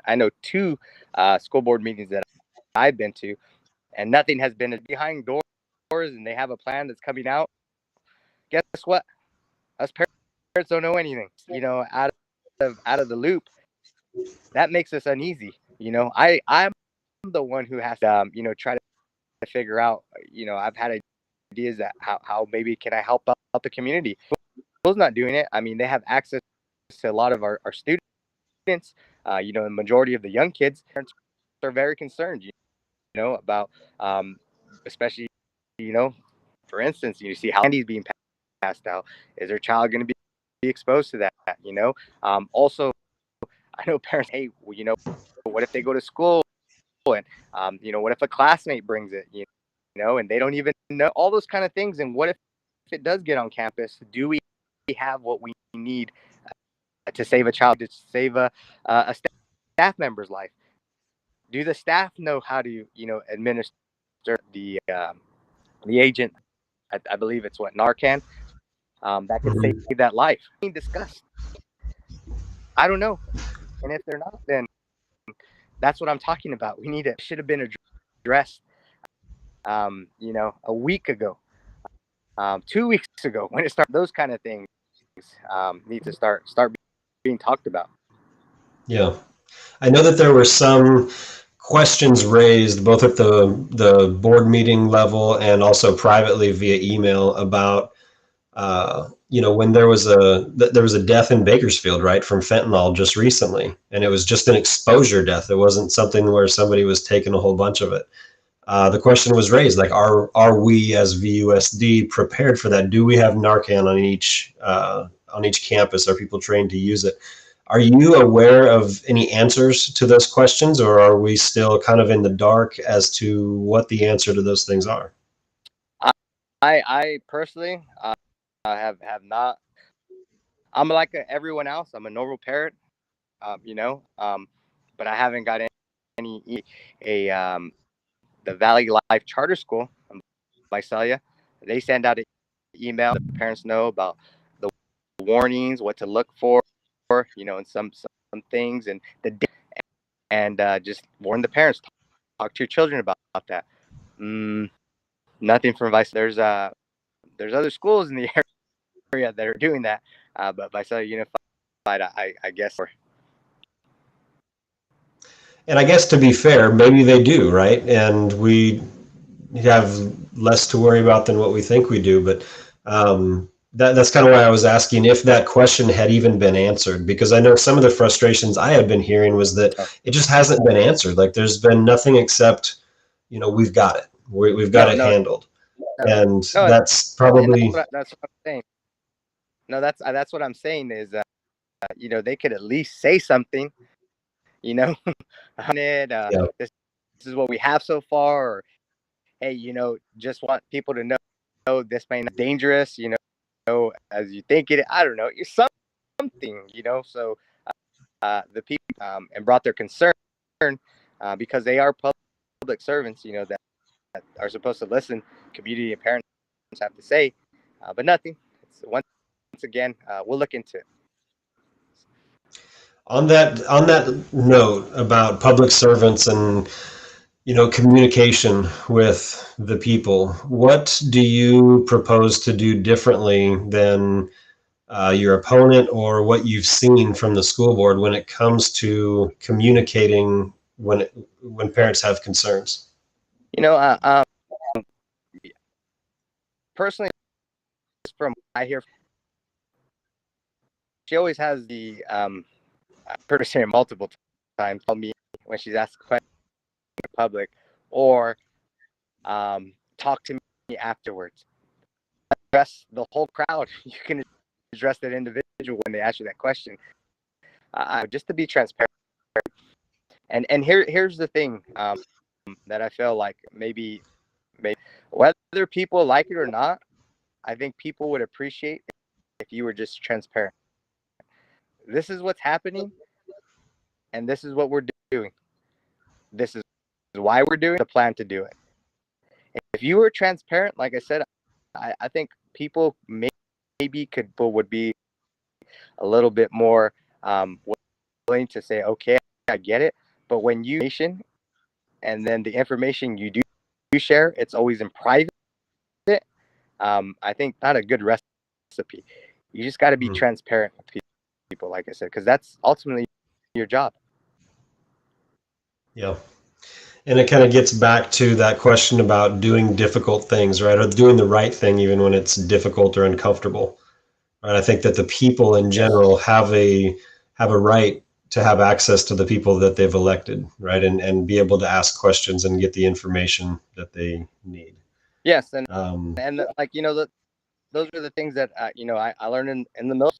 I know 2 school board meetings that I've been to, and nothing has been behind doors, and they have a plan that's coming out. Guess what? Us parents don't know anything. You know, out of the loop. That makes us uneasy. You know, I'm the one who has to you know, try to figure out. You know, I've had ideas that how maybe can I help out the community. School's not doing it. I mean, they have access to a lot of our students. You know, the majority of the young kids, parents are very concerned. You know, about especially, you know, for instance, you see how candy's being passed out. Is their child going to be exposed to that? You know, also, I know parents, hey, well, you know, what if they go to school and, you know, what if a classmate brings it, you know, and they don't even know all those kind of things. And what if it does get on campus? Do we have what we need to save a child, to save a staff member's life? Do the staff know how to, you know, administer the agent? I believe it's what, Narcan, that could save that life. Being discussed. I don't know. And if they're not, then that's what I'm talking about. We need it. Should have been addressed, you know, a week ago, 2 weeks ago, when it started. Those kind of things need to start being talked about. Yeah. I know that there were some questions raised both at the board meeting level and also privately via email about you know, when there was a death in Bakersfield, right, from fentanyl just recently, and it was just an exposure death. It wasn't something where somebody was taking a whole bunch of it. The question was raised, like, are we as VUSD prepared for that? Do we have Narcan on each campus? Are people trained to use it? Are you aware of any answers to those questions, or are we still kind of in the dark as to what the answer to those things are? I personally have not. I'm like everyone else. I'm a normal parent, you know, but I haven't got any the Valley Life Charter School in Visalia. They send out an email. The parents know about the warnings, what to look for, you know, and some things, and just warn the parents. Talk to your children about that. Nothing from Visalia. There's other schools in the area that are doing that, but Visalia Unified, I guess. And I guess, to be fair, maybe they do, right? And we have less to worry about than what we think we do. But that's kind of why I was asking if that question had even been answered, because I know some of the frustrations I had been hearing was that it just hasn't been answered. Like, there's been nothing except, you know, we've got it. We've got it handled. And that's probably. And that's what I'm saying. No, that's what I'm saying is, you know, they could at least say something, you know, on it. Yeah. This is what we have so far. Or, hey, you know, just want people to know this may not be dangerous, you know, as you think it. I don't know, something, you know. So the people and brought their concern because they are public servants, you know, that are supposed to listen. Community and parents have to say, but nothing. Once again, we'll look into it. On that note about public servants and, you know, communication with the people, what do you propose to do differently than your opponent, or what you've seen from the school board when it comes to communicating when parents have concerns? You know, personally, from what I hear, she always has the I've heard her say it multiple times. Tell me when she's asked a question in public, or talk to me afterwards. Address the whole crowd. You can address that individual when they ask you that question. Just to be transparent. And here's the thing that I feel like maybe whether people like it or not, I think people would appreciate if you were just transparent. This is what's happening, and this is what we're doing. This is why we're doing the plan to do it. If you were transparent, like I said, I think people would be a little bit more willing to say, okay, I get it. But when you and then the information you do share, it's always in private. I think not a good recipe. You just got to be transparent with people, like I said, because that's ultimately your job. Yeah. And it kind of gets back to that question about doing difficult things, right? Or doing the right thing, even when it's difficult or uncomfortable, right? I think that the people in general have a right to have access to the people that they've elected, right? And be able to ask questions and get the information that they need. Yes. And like, those are the things that, I learned in the military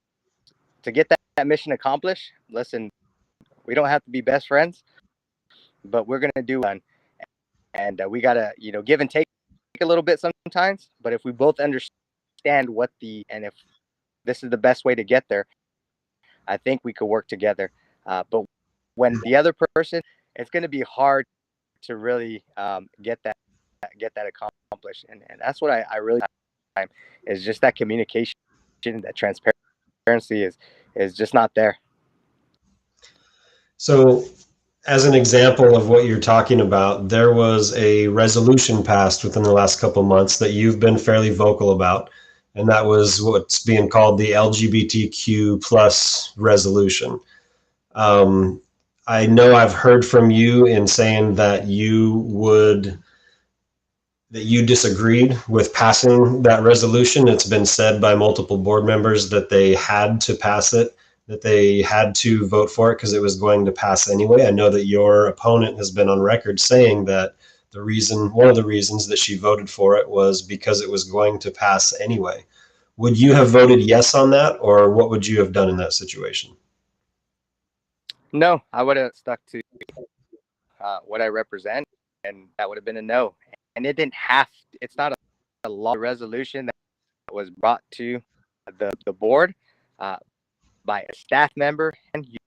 to get that mission accomplished. Listen, we don't have to be best friends, but we're going to do one. And we got to, give and take a little bit sometimes. But if we both understand and if this is the best way to get there, I think we could work together. But when the other person, it's going to be hard to really get that accomplished. And that's what I really time is just that communication, that transparency is just not there. So, as an example of what you're talking about, there was a resolution passed within the last couple of months that you've been fairly vocal about, and that was what's being called the LGBTQ plus resolution. I know I've heard from you in saying that you disagreed with passing that resolution. It's been said by multiple board members that they had to pass it, that they had to vote for it because it was going to pass anyway. I know that your opponent has been on record saying that one of the reasons that she voted for it was because it was going to pass anyway. Would you have voted yes on that, or what would you have done in that situation? No, I would have stuck to what I represent, and that would have been a no. And it's not a law resolution that was brought to the board by a staff member, and you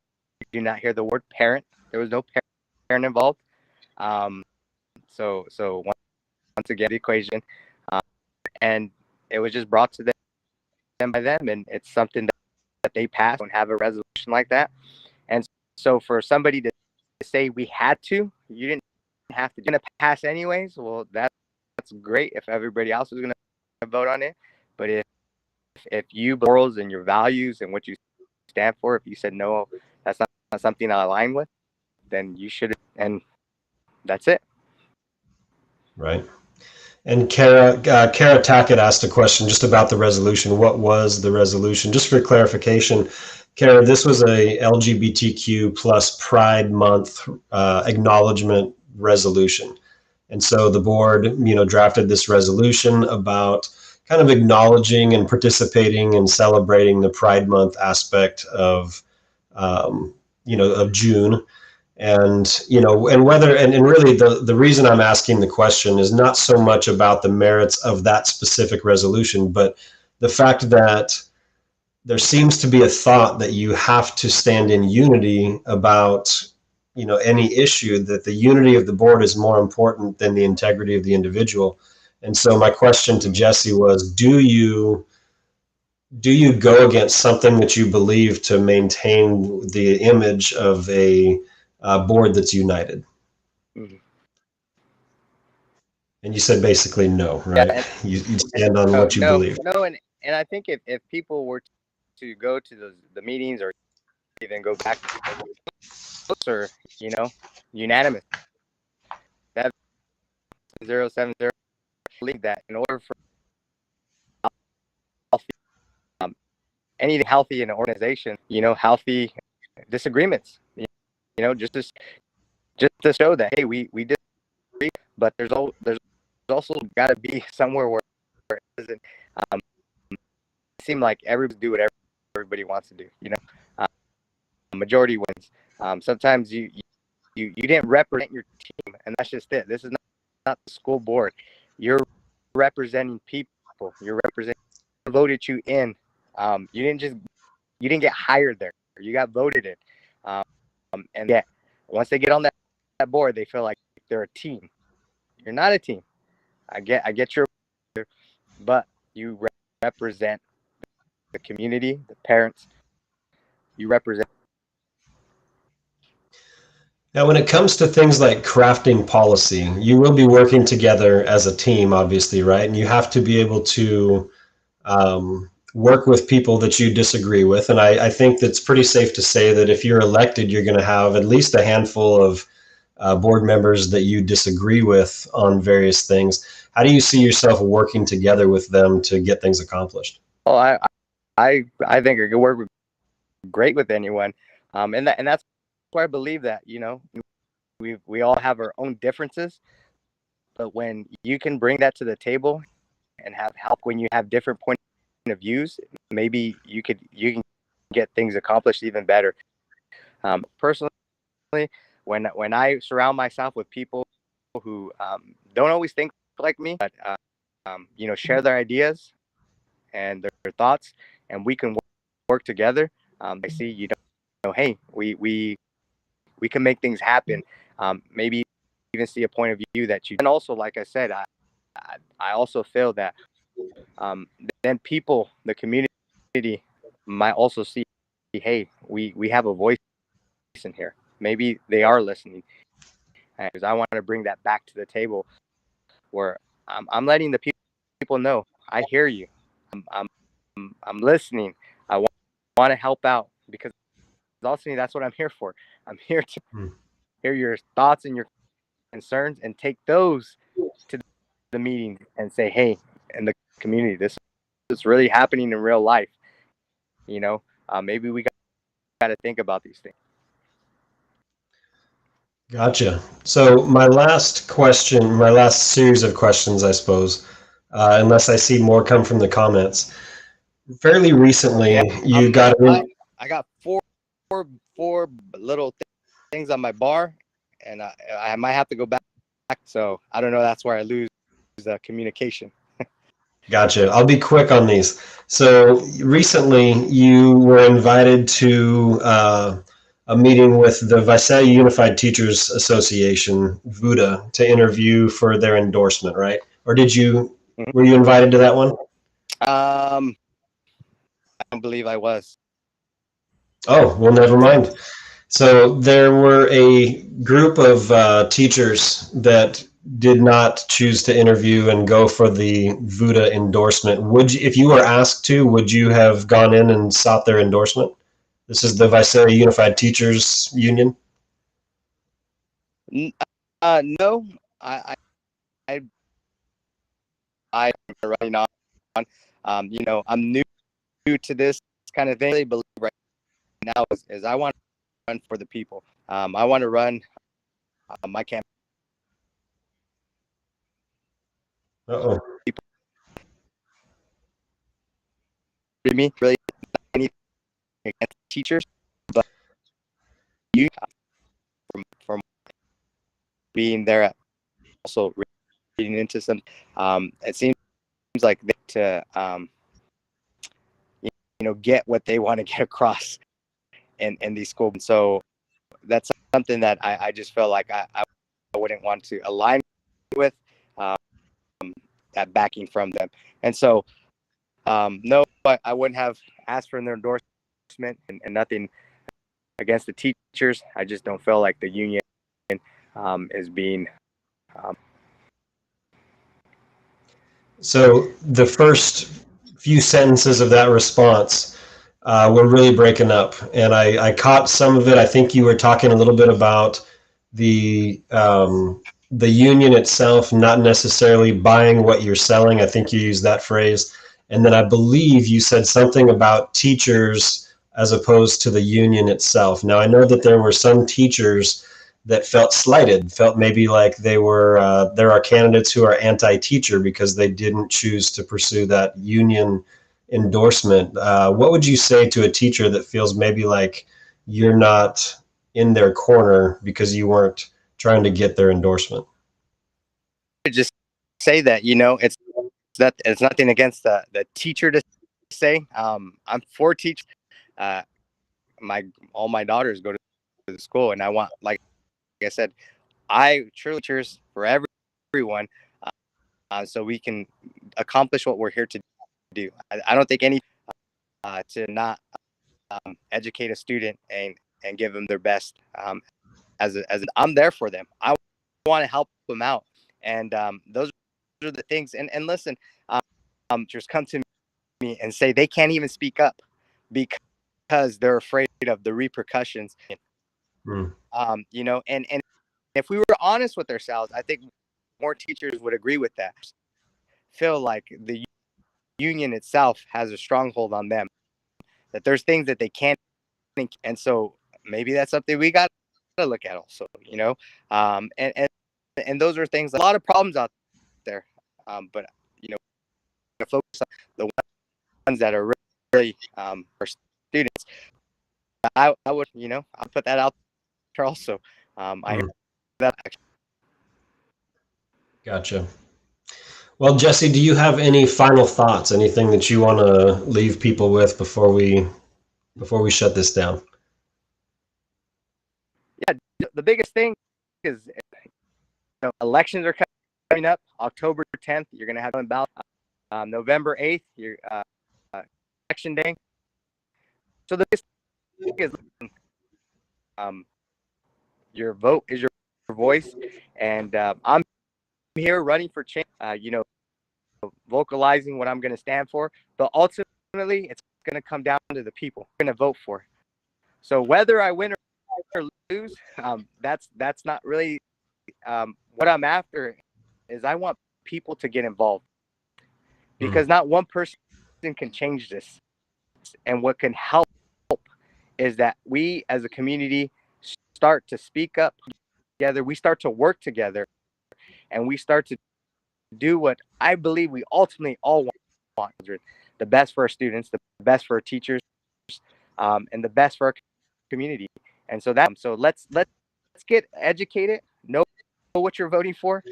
do not hear the word parent. There was no parent involved. So once again, the equation, and it was just brought to them by them, and it's something that they passed. Don't have a resolution like that, and so for somebody to say we had to, you didn't have to. Going to pass anyways. Well, that's great if everybody else is going to vote on it, but if you morals and your values and what you stand for, if you said no, that's not something I align with, then you should, and that's it. Right. And Kara Tackett asked a question just about the resolution. What was the resolution? Just for clarification, Kara, this was a LGBTQ plus Pride Month acknowledgement resolution. And so the board, drafted this resolution about kind of acknowledging and participating and celebrating the Pride Month aspect of, of June. And really the reason I'm asking the question is not so much about the merits of that specific resolution, but the fact that there seems to be a thought that you have to stand in unity about any issue, that the unity of the board is more important than the integrity of the individual. And so my question to Jesse was, do you go against something that you believe to maintain the image of a board that's united? Mm-hmm. And you said basically no, right? Yeah, you stand on what you believe. No, and I think if people were to go to the meetings or even go back or unanimous, that 070 league, that in order for anything healthy in an organization, healthy disagreements, just to show that, hey, we disagree, but there's also got to be somewhere where it doesn't seem like everybody do whatever everybody wants to do. Majority wins. Sometimes you didn't represent your team, and that's just it. This is not the school board. You're representing people. You're representing voted you in. You didn't get hired there. You got voted in. And yeah, once they get on that board, they feel like they're a team. You're not a team. I get your, but you represent the community, the parents. You represent. Now, when it comes to things like crafting policy, you will be working together as a team, obviously, right? And you have to be able to work with people that you disagree with. And I think that's pretty safe to say that if you're elected, you're going to have at least a handful of board members that you disagree with on various things. How do you see yourself working together with them to get things accomplished? Oh, I think I could work great with anyone, and that's why I believe that we all have our own differences, but when you can bring that to the table and have help when you have different point of views, maybe you can get things accomplished even better. Personally, when I surround myself with people who don't always think like me, but share their ideas and their thoughts, and we can work together. I see, hey, we can make things happen. Maybe even see a point of view that you. And also, like I said, I also feel that then people, the community, might also see, hey, we have a voice in here. Maybe they are listening, because I want to bring that back to the table where I'm letting the people know I hear you. I'm listening. I want to help out, because ultimately that's what I'm here for. I'm here to hear your thoughts and your concerns and take those to the meeting and say, hey, in the community, this is really happening in real life. Maybe we got to think about these things. Gotcha. So my last question, my last series of questions, I suppose, unless I see more come from the comments. Fairly recently, you got I got four little things on my bar, and I might have to go back. So I don't know. That's where I lose the communication. Gotcha. I'll be quick on these. So recently, you were invited to a meeting with the Visalia Unified Teachers Association, VUDA, to interview for their endorsement, right? Or were you invited to that one? I don't believe I was. Oh, well, never mind. So there were a group of teachers that did not choose to interview and go for the VUDA endorsement. If you were asked to, would you have gone in and sought their endorsement? This is the Visalia Unified Teachers Union. No, I'm running on. I'm new to this kind of thing. I really believe right now is I want to run for the people. I want to run my campaign. Uh-oh. Me really anything against teachers, but you from being there, also reading into some. It seems like they to get what they want to get across in these schools. And so that's something that I just feel like I wouldn't want to align with that backing from them. And so no, but I wouldn't have asked for their endorsement, and nothing against the teachers. I just don't feel like the union is being. So the first few sentences of that response were really breaking up, and I caught some of it. I think you were talking a little bit about the union itself not necessarily buying what you're selling. I think you used that phrase. And then I believe you said something about teachers as opposed to the union itself. Now, I know that there were some teachers that felt slighted, felt maybe like there are candidates who are anti-teacher because they didn't choose to pursue that union endorsement. What would you say to a teacher that feels maybe like you're not in their corner because you weren't trying to get their endorsement? Just say that, it's nothing against the teacher to say. I'm for teachers. All my daughters go to the school, and I want, like I said, I truly cheers for everyone, so we can accomplish what we're here to do. I don't think any to not educate a student and give them their best. I'm there for them. I want to help them out, and those are the things. And listen, just come to me and say they can't even speak up because they're afraid of the repercussions. You know, and if we were honest with ourselves, I think more teachers would agree with that. Feel like the union itself has a stronghold on them, that there's things that they can't think, and so maybe that's something we got to look at also, you know. And those are things, a lot of problems out there, but you know, focus on the ones that are really for students. I would, you know, I'll put that out there also. I hear that. Gotcha. Well, Jesse, do you have any final thoughts? Anything that you want to leave people with before we shut this down? Yeah, the biggest thing is, you know, elections are coming up. October 10th, you're going to have a ballot. November 8th, your election day. So the biggest thing is, your vote is your voice, and I'm here running for change. You know, vocalizing what I'm going to stand for, but ultimately, it's going to come down to the people I'm going to vote for. So whether I win or lose, that's not really what I'm after. Is I want people to get involved, because not one person can change this. And what can help is that we as a community start to speak up together. We start to work together, and we start to do what I believe we ultimately all want: the best for our students, the best for our teachers, and the best for our community. And so let's get educated, know what you're voting for,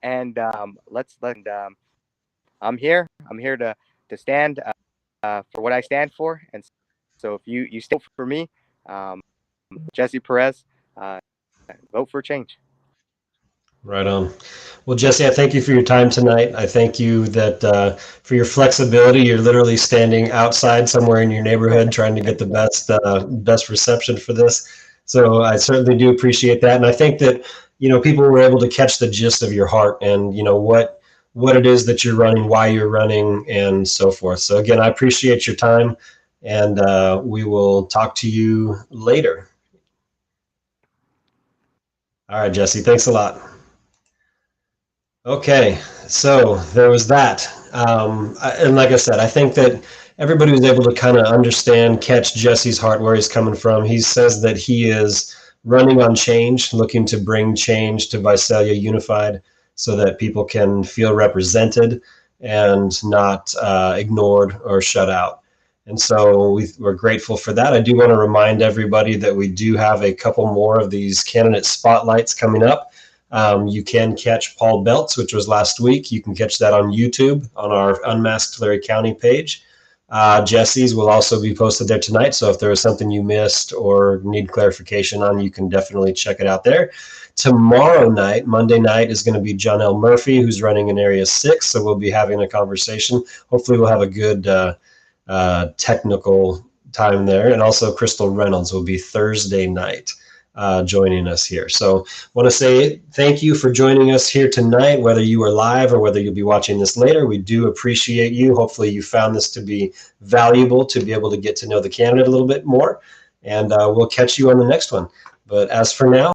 and I'm here to stand for what I stand for. And so if you stand for me, Jesse Perez, vote for change. Right on. Well, Jesse, I thank you for your time tonight. I thank you that for your flexibility. You're literally standing outside somewhere in your neighborhood trying to get the best reception for this. So I certainly do appreciate that. And I think that, you know, people were able to catch the gist of your heart and, you know, what it is that you're running, why you're running, and so forth. So again, I appreciate your time, and we will talk to you later. All right, Jesse, thanks a lot. Okay, so there was that. And like I said, I think that everybody was able to kind of understand, catch Jesse's heart, where he's coming from. He says that he is running on change, looking to bring change to Visalia Unified so that people can feel represented and not ignored or shut out. And so we're grateful for that. I do want to remind everybody that we do have a couple more of these candidate spotlights coming up. You can catch Paul Belts, which was last week. You can catch that on YouTube on our Unmasked Larry County page. Jesse's will also be posted there tonight. So if there was something you missed or need clarification on, you can definitely check it out there. Tomorrow night, Monday night, is going to be John L. Murphy, who's running in Area 6. So we'll be having a conversation. Hopefully we'll have a good technical time there. And also Crystal Reynolds will be Thursday night. Joining us here. So want to say thank you for joining us here tonight, whether you are live or whether you'll be watching this later. We do appreciate you. Hopefully you found this to be valuable to be able to get to know the candidate a little bit more, and we'll catch you on the next one. But as for now,